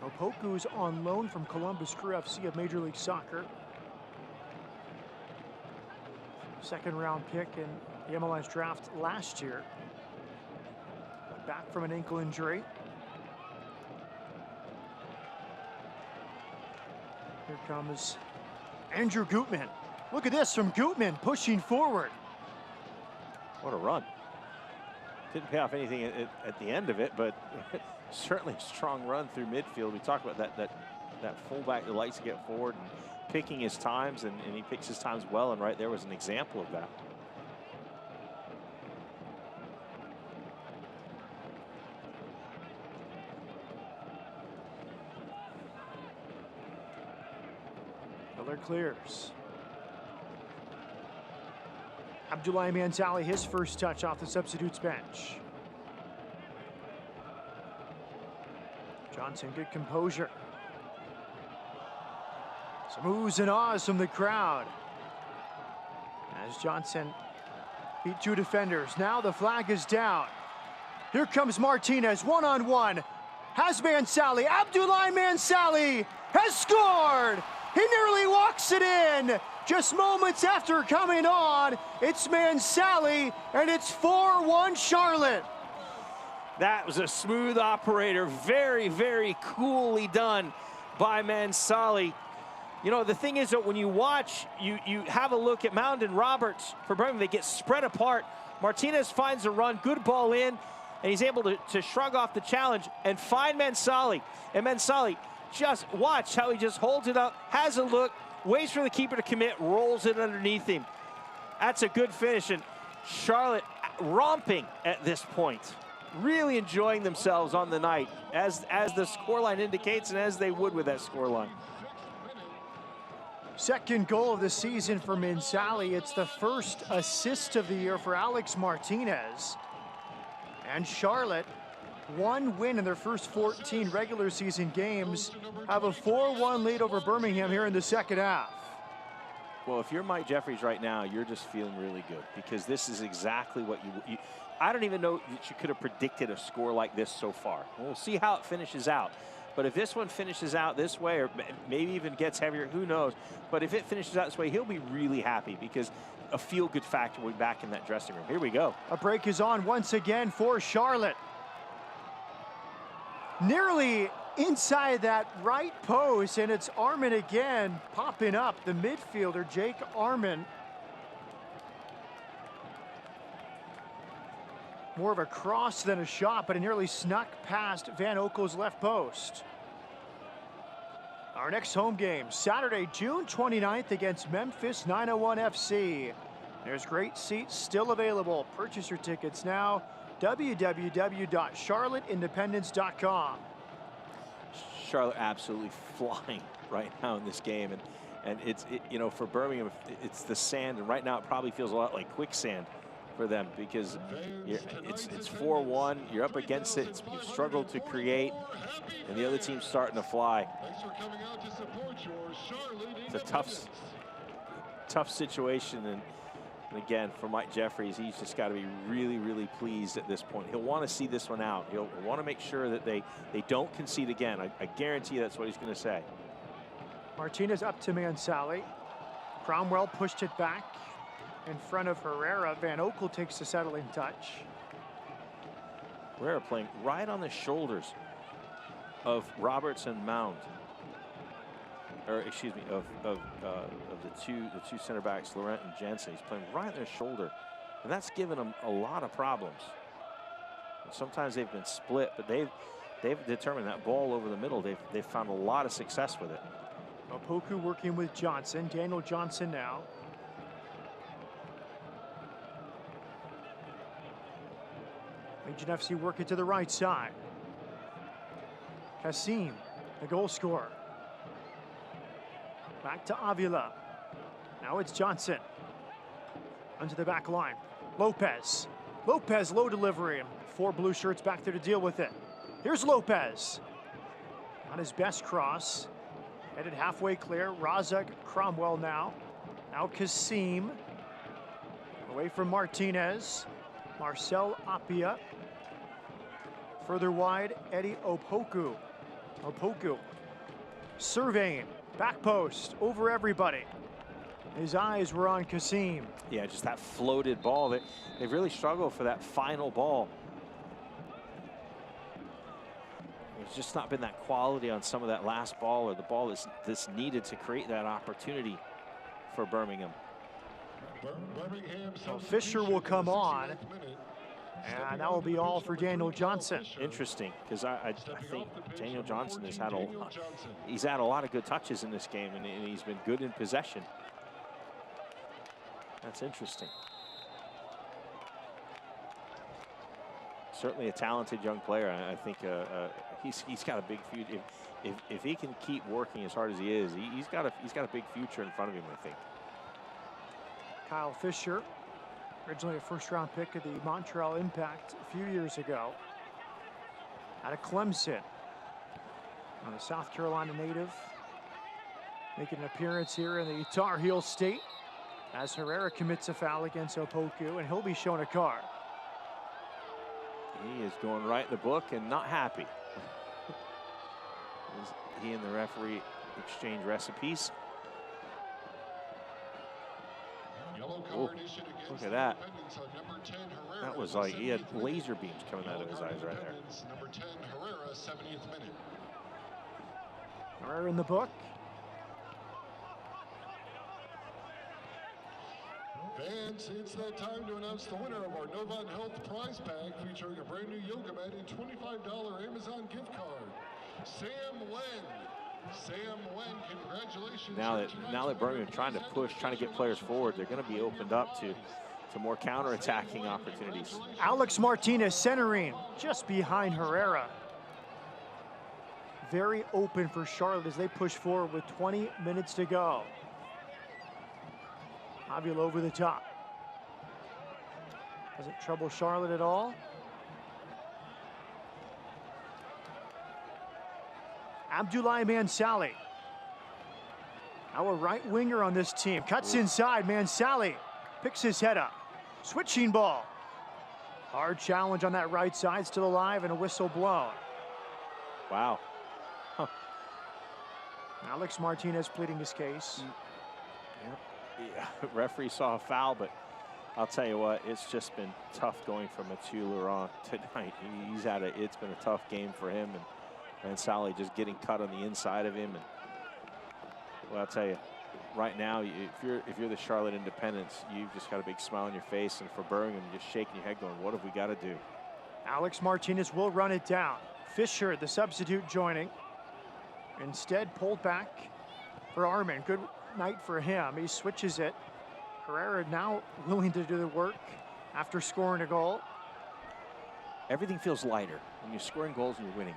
Opoku's on loan from Columbus Crew FC of Major League Soccer. Second-round pick in the MLS draft last year. Back from an ankle injury. Here comes Andrew Goodman. Look at this from Goodman, pushing forward. What a run. Didn't pay off anything at the end of it, but certainly a strong run through midfield. We talked about that fullback that likes to get forward and picking his times, and he picks his times well, and right there was an example of that. Miller clears. Abdoulaye Manzali, his first touch off the substitutes bench. Johnson, good composure. Some oohs and ahs from the crowd as Johnson beat 2 defenders. Now the flag is down. Here comes Martinez, one-on-one. Has Manzali. Abdoulaye Manzali has scored. He nearly walks it in. Just moments after coming on, it's Manzali, and it's 4-1 Charlotte. That was a smooth operator. Very, very coolly done by Manzali. You know, the thing is that when you watch, you have a look at Mound and Roberts for Birmingham. They get spread apart. Martinez finds a run, good ball in, and he's able to shrug off the challenge and find Manzali. And Manzali, just watch how he just holds it up, has a look, waits for the keeper to commit, rolls it underneath him. That's a good finish, and Charlotte romping at this point. Really enjoying themselves on the night, as the scoreline indicates, and as they would with that scoreline. Second goal of the season for Manzali. It's the first assist of the year for Alex Martinez. And Charlotte, 1 win in their first 14 regular season games, have a 4-1 lead over Birmingham here in the second half. Well, if you're Mike Jeffries right now, you're just feeling really good, because this is exactly what you I don't even know that you could have predicted a score like this so far. We'll see how it finishes out. But if this one finishes out this way, or maybe even gets heavier, who knows? But if it finishes out this way, he'll be really happy, because a feel-good factor will be back in that dressing room. Here we go. A break is on once again for Charlotte. Nearly inside that right post, and it's Armin again popping up. The midfielder, Jake Armin. More of a cross than a shot, but it nearly snuck past Van Okel's left post. Our next home game, Saturday, June 29th against Memphis 901 FC. There's great seats still available. Purchase your tickets now, www.charlotteindependence.com. Charlotte absolutely flying right now in this game, and you know, for Birmingham, it's the sand, and right now it probably feels a lot like quicksand for them, because it's 4-1. You're up against it. You've struggled to create, and the other team's starting to fly. It's a tough situation, and again, for Mike Jeffries, he's just got to be really, really pleased at this point. He'll want to see this one out. He'll want to make sure that they don't concede again. I guarantee you that's what he's going to say. Martinez up to Manzali. Cromwell pushed it back in front of Herrera. Van Okel takes the settling touch. Herrera playing right on the shoulders of Roberts and Mound. Or excuse me, of the two center backs, Laurent and Jensen. He's playing right on their shoulder, and that's given them a lot of problems. And sometimes they've been split, but they've determined that ball over the middle. They've found a lot of success with it. Opoku working with Johnson. Daniel Johnson now. Legion FC working to the right side. Kasim, the goal scorer. Back to Avila. Now it's Johnson. Onto the back line. Lopez. Lopez, low delivery. 4 blue shirts back there to deal with it. Here's Lopez. On his best cross. Headed halfway clear. Razak Cromwell now. Now Kasim. Away from Martinez. Marcel Apia. Further wide, Eddie Opoku. Opoku surveying. Back post. Over everybody. His eyes were on Kasim. Yeah, just that floated ball. They've really struggled for that final ball. There's just not been that quality on some of that last ball, or the ball that's needed to create that opportunity for Birmingham. So Fisher will come on. And that will be all for Daniel Johnson. Interesting, because I think Daniel Johnson has had a lot of good touches in this game, and he's been good in possession. That's interesting. Certainly a talented young player. I think he's got a big future. If he can keep working as hard as he is, he's got a big future in front of him, I think. Kyle Fisher, originally a first-round pick of the Montreal Impact a few years ago, out of Clemson. A South Carolina native, making an appearance here in the Tar Heel State as Herrera commits a foul against Opoku, and he'll be shown a card. He is going right in the book and not happy. He and the referee exchange recipes. Oh, look at that. That was like he had laser beams coming out of his eyes right there. Number 10, Herrera, 70th minute. Herrera in the book. Fans, it's that time to announce the winner of our Novant Health prize pack featuring a brand new yoga mat and $25 Amazon gift card. Sam Wen. Sam Wen, congratulations. Now that Birmingham trying to get players forward, they're going to be opened up to more counter-attacking opportunities. Alex Martinez centering just behind Herrera. Very open for Charlotte as they push forward with 20 minutes to go. Avila over the top. Doesn't trouble Charlotte at all. Abdoulaye Mansali. Our right winger on this team. Cuts inside. Mansali picks his head up. Switching ball. Hard challenge on that right side. Still alive and a whistle blown. Wow. Huh. Alex Martinez pleading his case. Yeah, referee saw a foul, but I'll tell you what, it's just been tough going for Mathieu Laurent tonight. It's been a tough game for him, and Mansali just getting cut on the inside of him. And well, I'll tell you, right now, if you're the Charlotte Independents, you've just got a big smile on your face, and for Birmingham, just shaking your head, going, "What have we got to do?" Alex Martinez will run it down. Fisher, the substitute, joining. Instead, pulled back for Armin. Good night for him. He switches it. Herrera now willing to do the work after scoring a goal. Everything feels lighter when you're scoring goals and you're winning.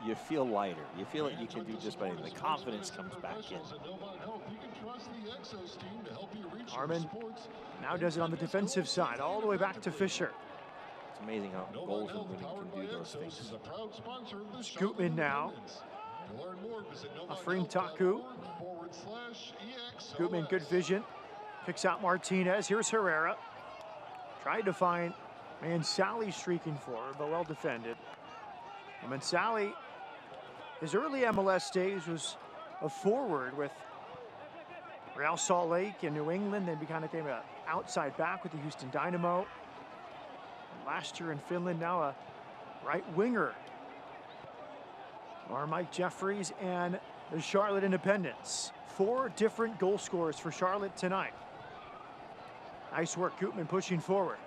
You feel lighter. You feel like you can do just about anything. The confidence comes back in. Armin now does it on the defensive side, all the way back to Fisher. It's amazing how goals and winning can do those things. Goodman now. Afrim Taku. Goodman, good vision. Picks out Martinez. Here's Herrera. Tried to find Mansali streaking forward, but well defended. Mansali, his early MLS days was a forward with Real Salt Lake in New England, then kind of became an outside back with the Houston Dynamo. Last year in Finland, now a right winger. Are Mike Jeffries and the Charlotte Independents. 4 different goal scorers for Charlotte tonight. Nice work, Goodman pushing forward.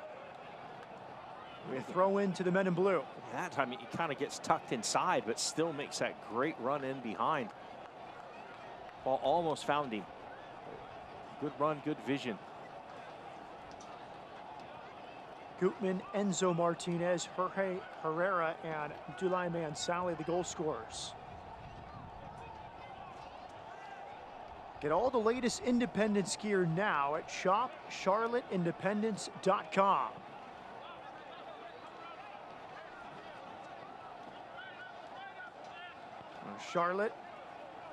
We throw into the men in blue. That time he kind of gets tucked inside, but still makes that great run in behind. Ball almost found him. Good run, good vision. Goodman, Enzo Martinez, Jorge Herrera, and Dulai Mansali, the goal scorers. Get all the latest Independence gear now at shopcharlotteindependence.com. Charlotte,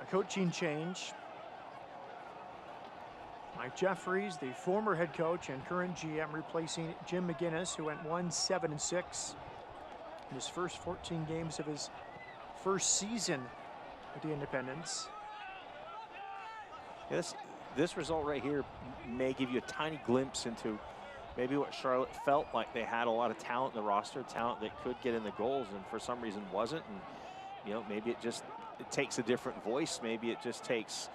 a coaching change. Mike Jeffries, the former head coach and current GM, replacing Jim McGinnis, who went 1-7-6 in his first 14 games of his first season with the Independents. This result right here may give you a tiny glimpse into maybe what Charlotte felt like. They had a lot of talent in the roster, talent that could get in the goals, and for some reason wasn't. And maybe it takes a different voice. Maybe it just takes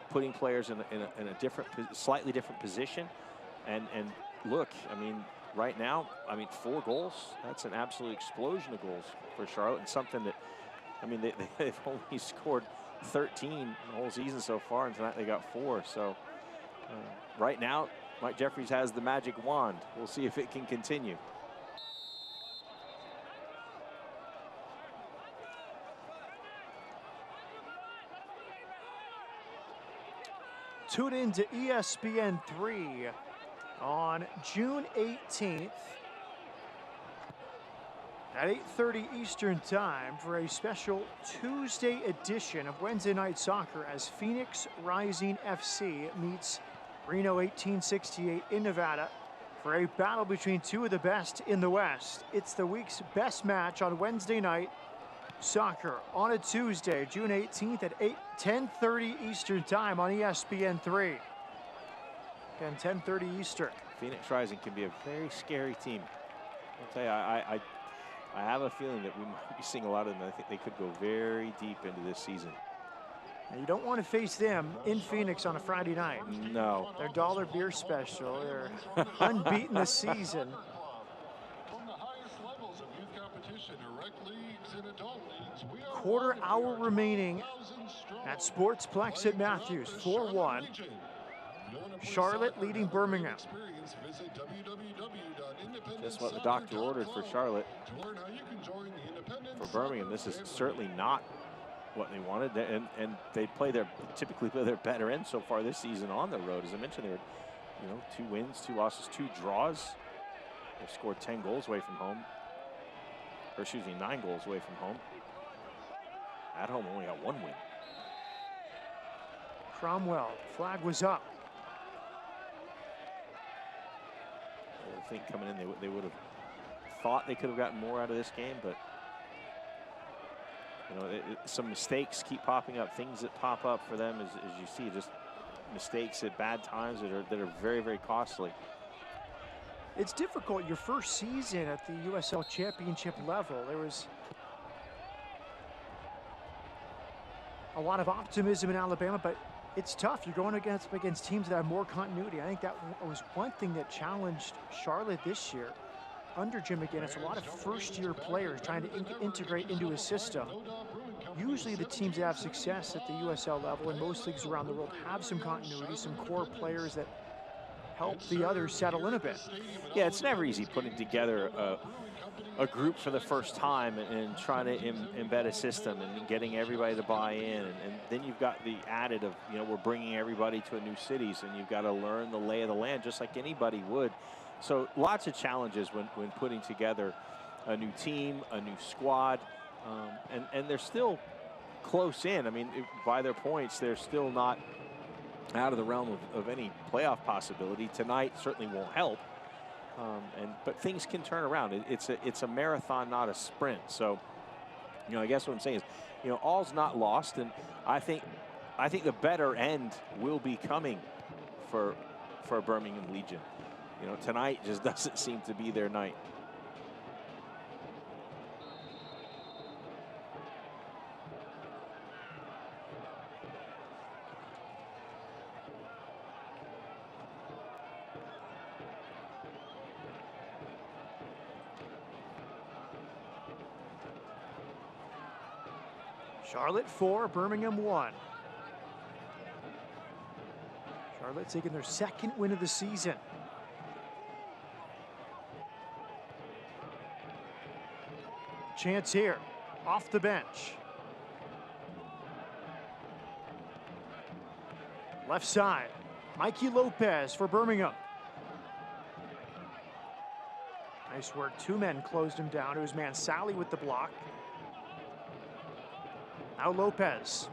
putting players in a different, slightly different position. And look, I mean, right now, 4 goals. That's an absolute explosion of goals for Charlotte, and something that, they've only scored 13 the whole season so far, and tonight they got 4. So right now, Mike Jeffries has the magic wand. We'll see if it can continue. Tune in to ESPN3 on June 18th at 8:30 Eastern Time for a special Tuesday edition of Wednesday Night Soccer as Phoenix Rising FC meets Reno 1868 in Nevada for a battle between two of the best in the West. It's the week's best match on Wednesday Night Soccer on a Tuesday, June 18th at 10:30 Eastern Time on ESPN3. Again, 10:30 Eastern. Phoenix Rising can be a very scary team. I'll tell you, I have a feeling that we might be seeing a lot of them. I think they could go very deep into this season. And you don't want to face them in Phoenix on a Friday night. No. Their dollar beer special. They're unbeaten this season. Quarter hour remaining at Sportsplex at Matthews, 4-1. Charlotte leading Birmingham. Just what the doctor ordered for Charlotte. For Birmingham, this is certainly not what they wanted, and they typically play their better end so far this season on the road. As I mentioned, they were 2 wins, 2 losses, 2 draws. They've scored 10 goals away from home. Or excuse me, 9 goals away from home. At home, only got 1 win. Cromwell, flag was up. I think coming in, they would have thought they could have gotten more out of this game, but some mistakes keep popping up. Things that pop up for them, as you see, just mistakes at bad times that are very, very costly. It's difficult. Your first season at the USL Championship level, there was a lot of optimism in Alabama, but it's tough. You're going against teams that have more continuity. I think that was one thing that challenged Charlotte this year. Under Jim McGinnis, a lot of first-year players trying to integrate into his system. Usually the teams that have success at the USL level in most leagues around the world have some continuity, some core players that help the others settle in a bit. Yeah, it's never easy putting together a group for the first time and trying to embed a system and getting everybody to buy in. And then you've got the added of, we're bringing everybody to a new city, so you've got to learn the lay of the land just like anybody would. So lots of challenges when putting together a new team, a new squad, and they're still close in. By their points, they're still not out of the realm of any playoff possibility. Tonight certainly won't help, but things can turn around. It's a marathon, not a sprint. So, I guess what I'm saying is, all's not lost, and I think the better end will be coming for Birmingham Legion. Tonight just doesn't seem to be their night. Charlotte 4, Birmingham 1. Charlotte taking their second win of the season. Chance here, off the bench. Left side, Mikey Lopez for Birmingham. Nice work, 2 men closed him down. It was man Sally with the block. Now Lopez.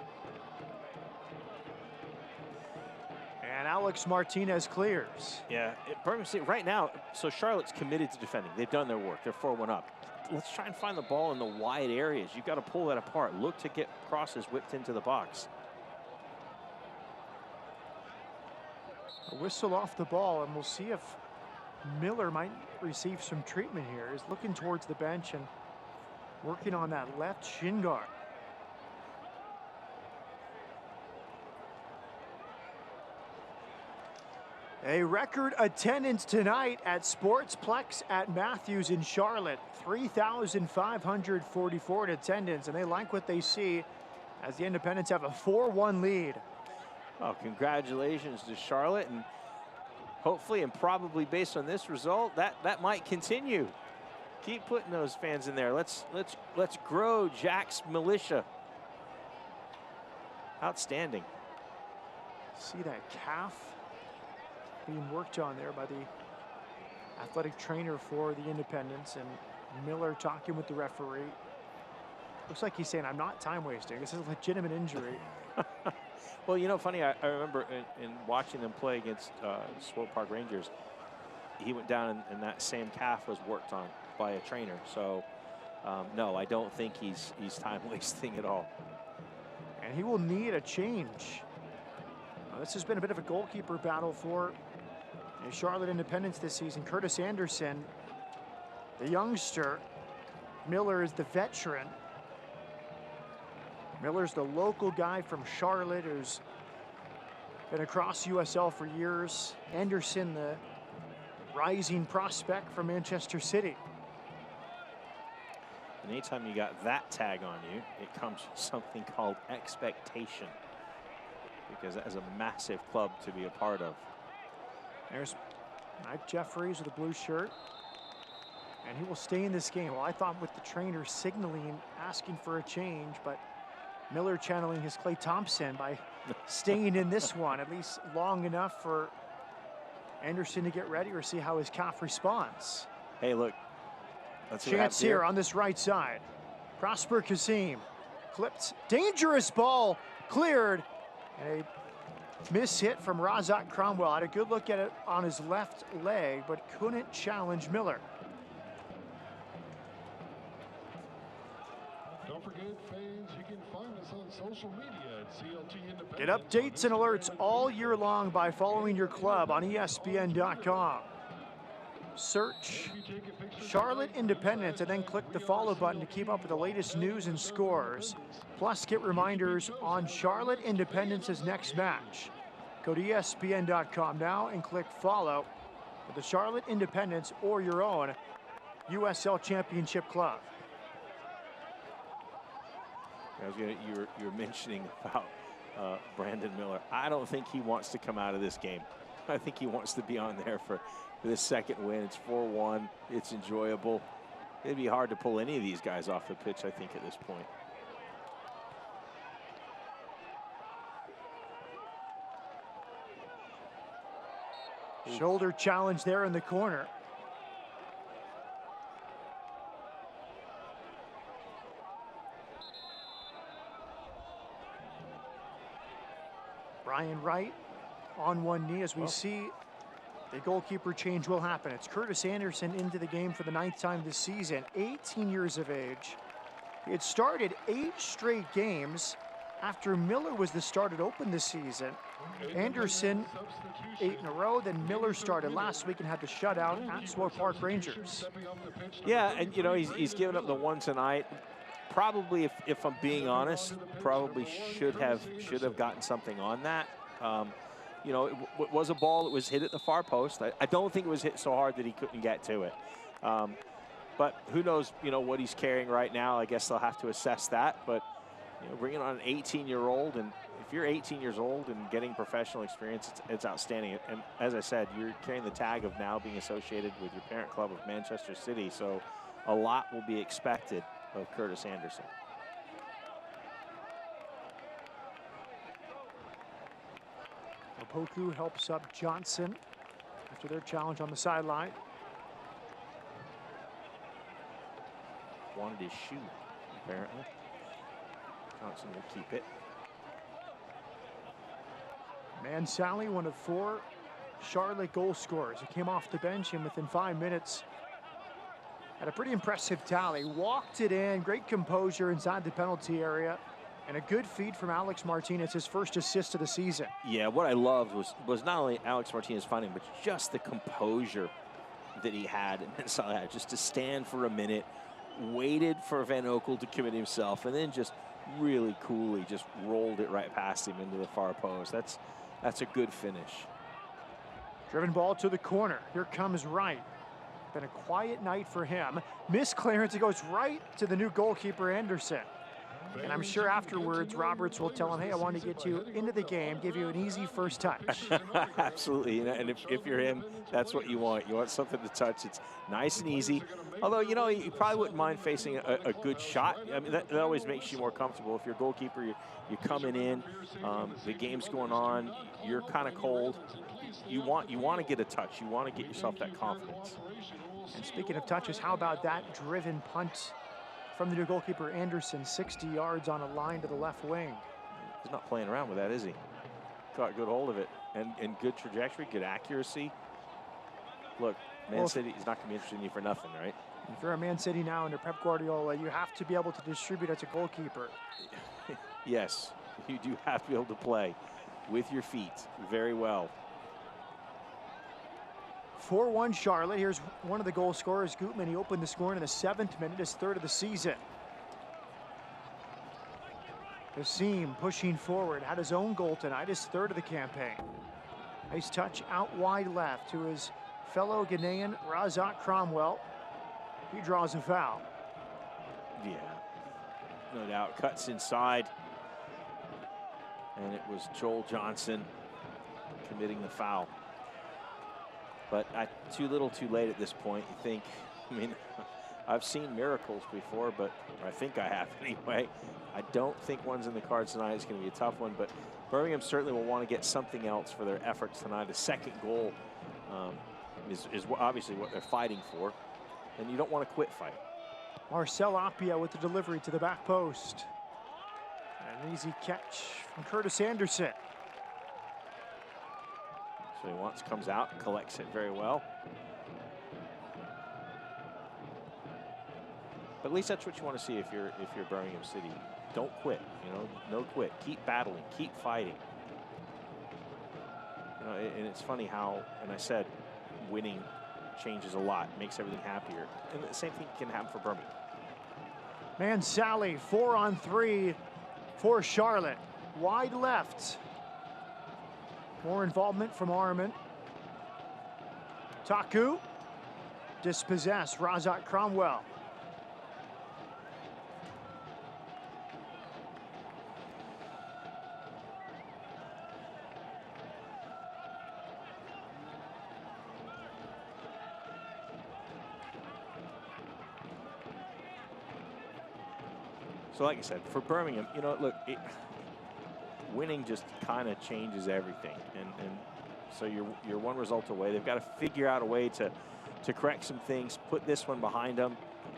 And Alex Martinez clears. Yeah, Birmingham State right now, so Charlotte's committed to defending. They've done their work. They're 4-1 up. Let's try and find the ball in the wide areas. You've got to pull that apart. Look to get crosses whipped into the box. A whistle off the ball, and we'll see if Miller might receive some treatment here. He's looking towards the bench and working on that left shin guard. A record attendance tonight at Sportsplex at Matthews in Charlotte. 3,544 in attendance, and they like what they see as the Independents have a 4-1 lead. Well, congratulations to Charlotte, and hopefully and probably based on this result, that might continue. Keep putting those fans in there. Let's grow Jack's militia. Outstanding. See that calf being worked on there by the athletic trainer for the Independents, and Miller talking with the referee. Looks like he's saying, I'm not time wasting. This is a legitimate injury. Well, you know, funny, I remember in watching them play against Swope Park Rangers, he went down and that same calf was worked on by a trainer. So, no, I don't think he's time wasting at all. And he will need a change. This has been a bit of a goalkeeper battle for Charlotte Independents this season. Curtis Anderson, the youngster. Miller is the veteran. Miller's the local guy from Charlotte who's been across USL for years. Anderson, the rising prospect from Manchester City. And anytime you got that tag on you, it comes with something called expectation, because that is a massive club to be a part of. There's Mike Jeffries with a blue shirt, and he will stay in this game. Well, I thought with the trainer signaling, asking for a change, but Miller channeling his Klay Thompson by staying in this one, at least long enough for Anderson to get ready or see how his calf responds. Hey, look. Let's see chance here on this right side. Prosper Kasim clipped. Dangerous ball cleared. And a miss hit from Razak Cromwell. Had a good look at it on his left leg, but couldn't challenge Miller. Don't forget, fans, you can find us on social media at CLT Independent. Get updates and alerts all year long by following your club on ESPN.com. Search Charlotte Independents and then click the follow button to keep up with the latest news and scores. Plus, get reminders on Charlotte Independents' next match. Go to ESPN.com now and click follow for the Charlotte Independents or your own USL Championship club. You were mentioning about Brandon Miller. I don't think he wants to come out of this game. I think he wants to be on there for this second win. It's 4-1. It's enjoyable. It'd be hard to pull any of these guys off the pitch, I think, at this point. Shoulder challenge there in the corner. Brian Wright on one knee as we see the goalkeeper change will happen. It's Curtis Anderson into the game for the 9th time this season, 18 years of age. He had started 8 straight games after Miller was the starter to open this season. Anderson 8 in a row, then Miller started last week and had the shutout at Swope Park Rangers. Yeah, and you know, he's given up the one tonight. Probably, if I'm being honest, probably should have gotten something on that. You know, it was a ball that was hit at the far post. I don't think it was hit so hard that he couldn't get to it. But who knows, you know, what he's carrying right now. I guess they'll have to assess that. But, you know, bringing on an 18-year-old, and you're 18 years old and getting professional experience, it's outstanding. And as I said, you're carrying the tag of now being associated with your parent club of Manchester City, so a lot will be expected of Curtis Anderson. Opoku helps up Johnson after their challenge on the sideline. Wanted his shoe, apparently. Johnson will keep it. Mansally, one of 4 Charlotte goal scorers. He came off the bench and within 5 minutes had a pretty impressive tally. Walked it in, great composure inside the penalty area, and a good feed from Alex Martinez, his first assist of the season. Yeah, what I loved was not only Alex Martinez finding, but just the composure that he had, and just to stand for a minute, waited for Van Oekel to commit himself, and then just really coolly just rolled it right past him into the far post. That's a good finish. Driven ball to the corner. Here comes Wright. Been a quiet night for him. Missed clearance. It goes right to the new goalkeeper, Anderson. And I'm sure afterwards, Roberts will tell him, hey, I want to get you into the game, give you an easy first touch. Absolutely, and if you're him, that's what you want. You want something to touch. It's nice and easy. Although, you know, you probably wouldn't mind facing a good shot. I mean, that always makes you more comfortable. If you're a goalkeeper, you're coming in, the game's going on, you're kind of cold. You want to get a touch. You want to get yourself that confidence. And speaking of touches, how about that driven punt from the new goalkeeper, Anderson, 60 yards on a line to the left wing. He's not playing around with that, is he? Got good hold of it. And good trajectory, good accuracy. Look, Man City is not going to be interested in you for nothing, right? If you're a Man City now under Pep Guardiola, you have to be able to distribute as a goalkeeper. Yes, you do have to be able to play with your feet very well. 4-1 Charlotte. Here's one of the goal scorers, Goodman. He opened the scoring in the 7th minute, his 3rd of the season. Hassim pushing forward, had his own goal tonight, his 3rd of the campaign. Nice touch out wide left to his fellow Ghanaian, Razak Cromwell. He draws a foul. Yeah, no doubt. Cuts inside. And it was Joel Johnson committing the foul. But too little too late at this point. You think, I mean, I've seen miracles before, but I think I have anyway. I don't think one's in the cards tonight. It's going to be a tough one, but Birmingham certainly will want to get something else for their efforts tonight. A second goal is obviously what they're fighting for, and you don't want to quit fighting. Marcel Appia with the delivery to the back post. An easy catch from Curtis Anderson. So he comes out, collects it very well. But at least that's what you want to see if you're Birmingham City. Don't quit, you know, no quit. Keep battling, keep fighting. You know, and it's funny how, and I said, winning changes a lot, makes everything happier. And the same thing can happen for Birmingham. Mansally, 4-on-3 for Charlotte. Wide left. More involvement from Arman. Taku. Dispossessed. Razak Cromwell. So like I said, for Birmingham, you know, look, winning just kind of changes everything. And so you're one result away. They've got to figure out a way to correct some things, put this one behind them,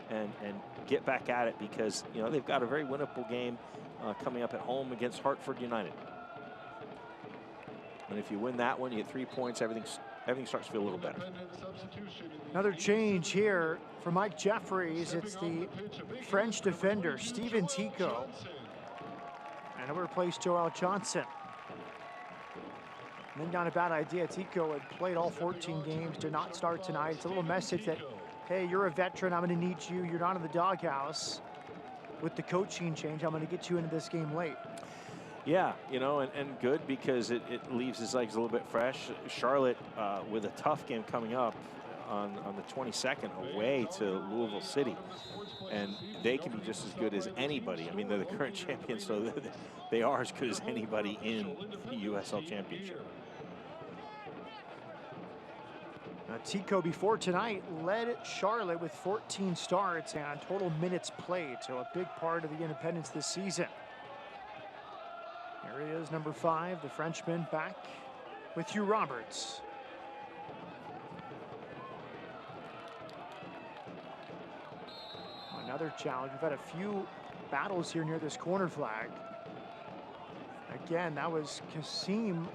and get back at it, because, you know, they've got a very winnable game coming up at home against Hartford United. And if you win that one, you get 3 points, everything starts to feel a little better. Another change here for Mike Jeffries. It's the French defender, Steven Tico. And it replaced Joel Johnson. And then not a bad idea. Tico had played all 14 games, did not start tonight. It's a little message that, hey, you're a veteran, I'm going to need you. You're not in the doghouse. With the coaching change, I'm going to get you into this game late. Yeah, you know, and good, because it leaves his legs a little bit fresh. Charlotte with a tough game coming up on the 22nd away to Louisville City, and they can be just as good as anybody. I mean, they're the current champions, so they are as good as anybody in the USL Championship. Tico before tonight led Charlotte with 14 starts and total minutes played, so a big part of the independence this season. There he is, number 5, the Frenchman, back with Hugh Roberts. Another challenge. We've had a few battles here near this corner flag. Again, that was Kasim.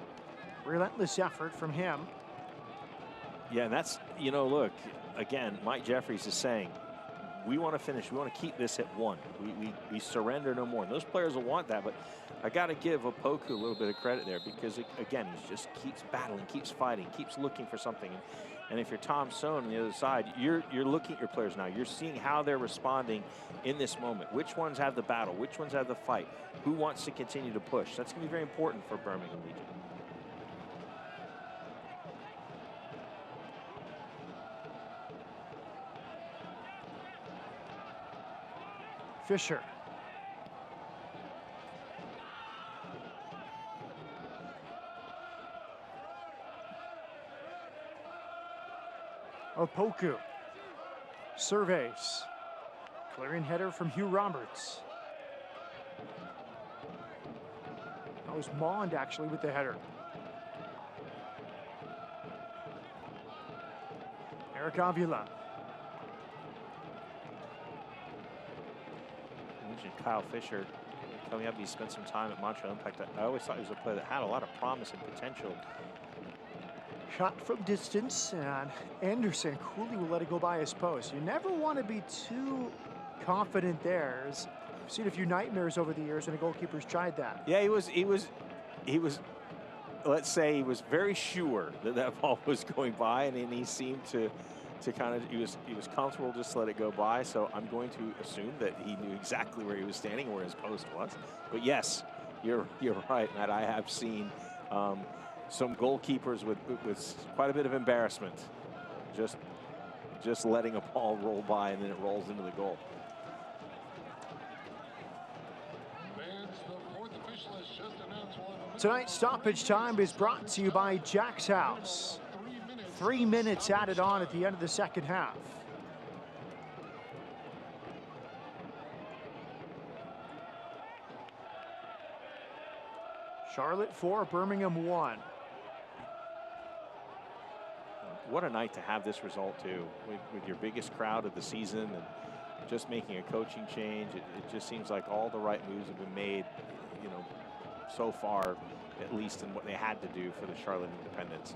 Relentless effort from him. Yeah, and that's, you know, look, again, Mike Jeffries is saying, we want to finish, we want to keep this at 1. We surrender no more. And those players will want that, but I got to give Opoku a little bit of credit there because, again, he just keeps battling, keeps fighting, keeps looking for something. And if you're Tom Sohn on the other side, you're looking at your players now. You're seeing how they're responding in this moment. Which ones have the battle? Which ones have the fight? Who wants to continue to push? That's going to be very important for Birmingham Legion. Fisher. Opoku. Surveys. Clearing header from Hugh Roberts. That was Mond actually with the header. Eric Avila. Kyle Fisher coming up. He spent some time at Montreal Impact. I always thought he was a player that had a lot of promise and potential. Shot from distance, and Anderson coolly will let it go by his post. You never want to be too confident there. I've seen a few nightmares over the years when a goalkeeper's tried that. Yeah, he was, let's say he was very sure that that ball was going by, and then he seemed to kind of, he was comfortable just to let it go by. So I'm going to assume that he knew exactly where he was standing, where his post was. But yes, you're right, Matt. I have seen some goalkeepers with quite a bit of embarrassment, just letting a ball roll by and then it rolls into the goal. Tonight's stoppage time is brought to you by Jack's House. 3 minutes added on at the end of the second half. Charlotte 4, Birmingham 1. What a night to have this result too, with your biggest crowd of the season and just making a coaching change. It just seems like all the right moves have been made, you know, so far, at least in what they had to do for the Charlotte Independents.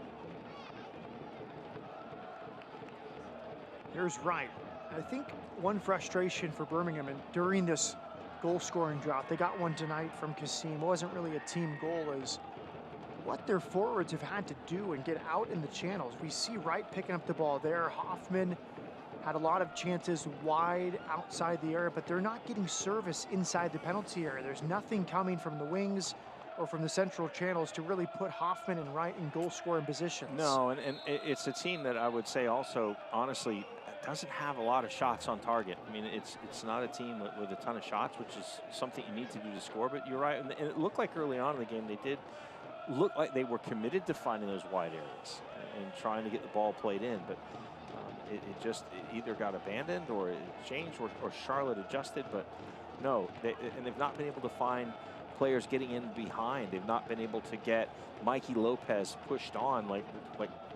Here's Wright. I think one frustration for Birmingham, and during this goal-scoring drought, they got one tonight from Kasim. It wasn't really a team goal, is what their forwards have had to do and get out in the channels. We see Wright picking up the ball there. Hoffman had a lot of chances wide outside the area, but they're not getting service inside the penalty area. There's nothing coming from the wings or from the central channels to really put Hoffman and Wright in goal-scoring positions. No, and it's a team that I would say also, honestly, doesn't have a lot of shots on target. I mean, it's not a team with a ton of shots, which is something you need to do to score, but you're right. And it looked like early on in the game, they did look like they were committed to finding those wide areas and trying to get the ball played in, but it either got abandoned or it changed or Charlotte adjusted, but no, they've not been able to find players getting in behind. They've not been able to get Mikey Lopez pushed on like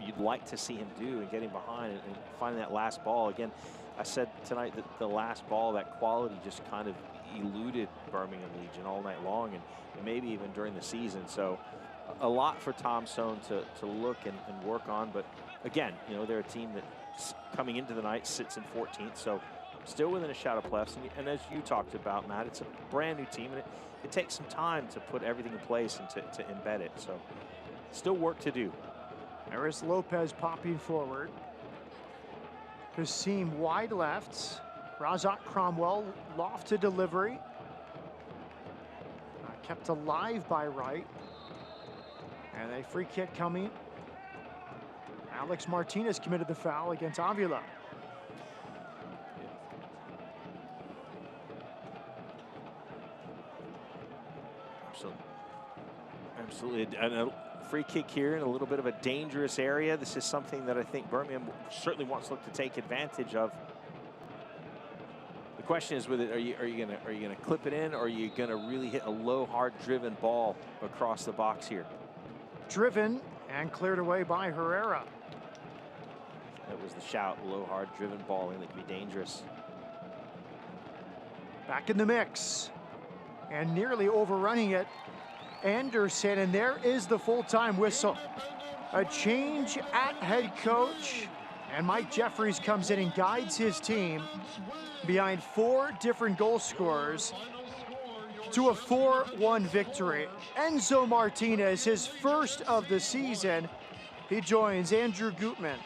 you'd like to see him do and getting behind and finding that last ball. Again, I said tonight that the last ball, that quality just kind of eluded Birmingham Legion all night long and maybe even during the season. So a lot for Tom Sohn to look and work on. But again, you know, they're a team that coming into the night sits in 14th. So still within a shot of playoffs. And as you talked about, Matt, it's a brand new team and it takes some time to put everything in place and to embed it. So still work to do. There is Lopez popping forward. Kasim wide left. Razak Cromwell lofted delivery. Kept alive by Wright. And a free kick coming Alex Martinez committed the foul against Avila. Absolutely. And a free kick here in a little bit of a dangerous area. This is something that I think Birmingham certainly wants to look to take advantage of. The question is with it, are you gonna clip it in, or are you gonna really hit a low, hard driven ball across the box here? Driven and cleared away by Herrera. That was the shout, low, hard driven ball, and it could be dangerous. Back in the mix and nearly overrunning it. Anderson, and there is the full-time whistle. A change at head coach, and Mike Jeffries comes in and guides his team behind 4 different goal scorers to a 4-1 victory. Enzo Martinez, his first of the season. He joins Andrew Goodman,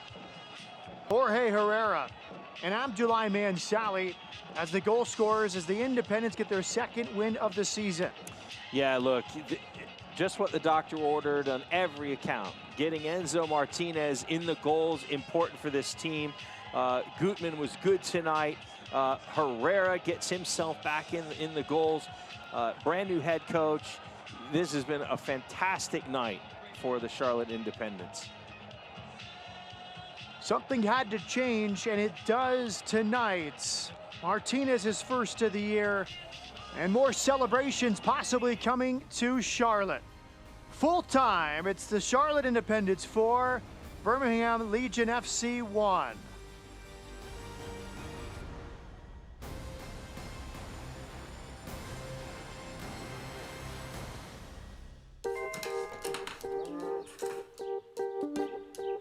Jorge Herrera, and Abdoulaye Mansali as the goal scorers as the Independents get their second win of the season. Yeah, look, just what the doctor ordered on every account. Getting Enzo Martinez in the goals, important for this team. Goodman was good tonight. Herrera gets himself back in the goals. Brand new head coach. This has been a fantastic night for the Charlotte Independents. Something had to change, and it does tonight. Martinez is first of the year, and more celebrations possibly coming to Charlotte. Full time, it's the Charlotte Independents 4, Birmingham Legion FC 1.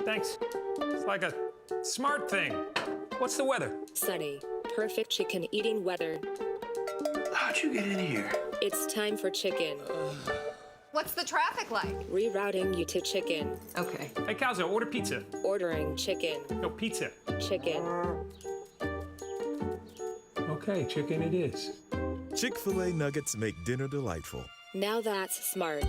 Thanks. It's like a smart thing. What's the weather? Sunny. Perfect chicken eating weather. How'd you get in here? It's time for chicken. What's the traffic like? Rerouting you to chicken. Okay. Hey, Calzo, order pizza. Ordering chicken. No, pizza. Chicken. Okay, chicken it is. Chick-fil-A nuggets make dinner delightful. Now that's smart.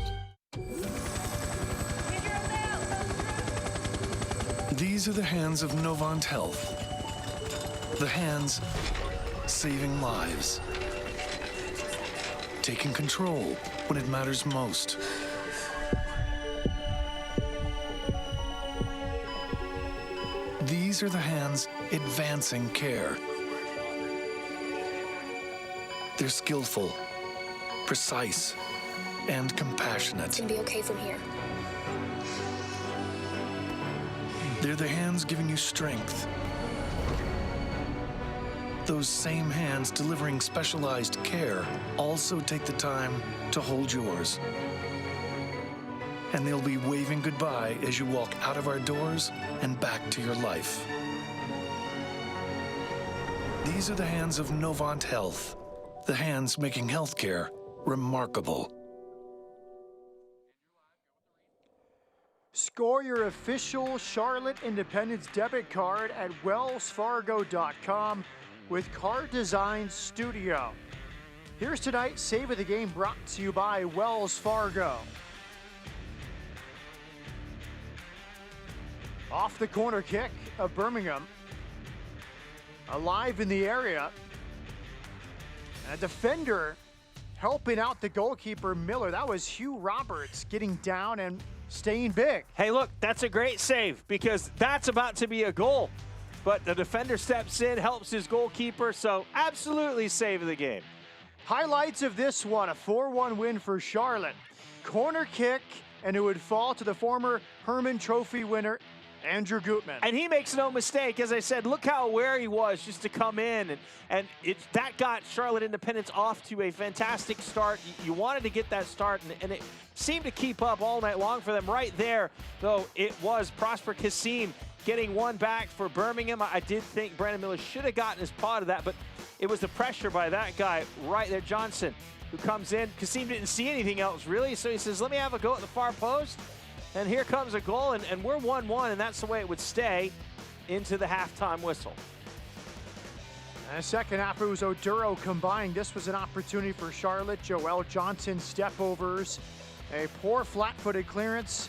These are the hands of Novant Health. The hands saving lives. Taking control when it matters most. These are the hands advancing care. They're skillful, precise, and compassionate. It's gonna be okay from here. They're the hands giving you strength. Those same hands delivering specialized care also take the time to hold yours. And they'll be waving goodbye as you walk out of our doors and back to your life. These are the hands of Novant Health, the hands making healthcare remarkable. Score your official Charlotte Independence debit card at wellsfargo.com with Card Design Studio. Here's tonight's Save of the Game brought to you by Wells Fargo. Off the corner kick of Birmingham. Alive in the area. And a defender helping out the goalkeeper Miller. That was Hugh Roberts getting down and staying big. Hey, look, that's a great save because that's about to be a goal. But the defender steps in, helps his goalkeeper, so absolutely save of the game. Highlights of this one, a 4-1 win for Charlotte. Corner kick, and it would fall to the former Herman Trophy winner, Andrew Goodman. And he makes no mistake. As I said, look how aware he was just to come in. And that got Charlotte Independence off to a fantastic start. You wanted to get that start, and it seemed to keep up all night long for them. Right there, though, it was Prosper Kassim getting one back for Birmingham. I did think Brandon Miller should have gotten his paw to that, but it was the pressure by that guy right there, Johnson, who comes in. Kassim didn't see anything else, really, so he says, let me have a go at the far post. And here comes a goal, and we're 1-1, and that's the way it would stay into the halftime whistle. And the second half, it was Oduro combined. This was an opportunity for Charlotte. Joel Johnson step overs. A poor flat-footed clearance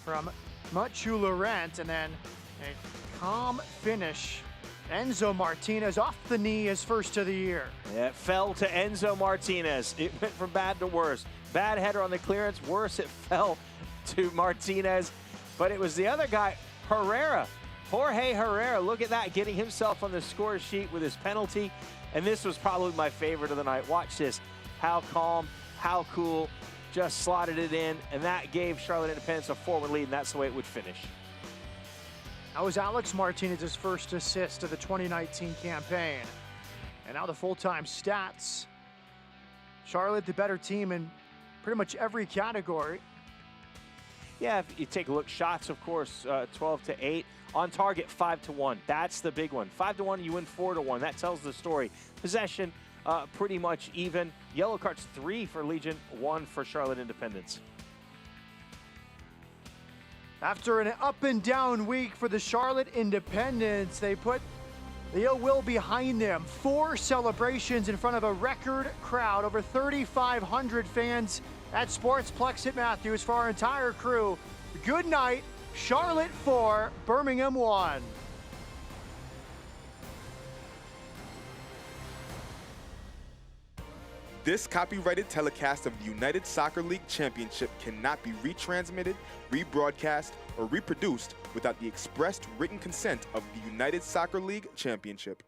from Machu Laurent, and then a calm finish. Enzo Martinez off the knee, his first of the year. Yeah, it fell to Enzo Martinez. It went from bad to worse. Bad header on the clearance, worse it fell to Martinez. But it was the other guy, Herrera. Jorge Herrera, look at that, getting himself on the score sheet with his penalty. And this was probably my favorite of the night. Watch this, how calm, how cool, just slotted it in. And that gave Charlotte Independence a forward lead, and that's the way it would finish. That was Alex Martinez's first assist of the 2019 campaign. And now the full-time stats. Charlotte, the better team in pretty much every category. Yeah, if you take a look, shots, of course, 12-8. On target, 5-1. That's the big one. 5-1, you win 4-1. That tells the story. Possession, pretty much even. Yellow cards, 3 for Legion, 1 for Charlotte Independence. After an up and down week for the Charlotte Independents, they put the ill will behind them. 4 celebrations in front of a record crowd, over 3,500 fans at Sportsplex at Matthews. For our entire crew, good night. Charlotte 4, Birmingham 1. This copyrighted telecast of the United Soccer League Championship cannot be retransmitted, rebroadcast, or reproduced without the expressed written consent of the United Soccer League Championship.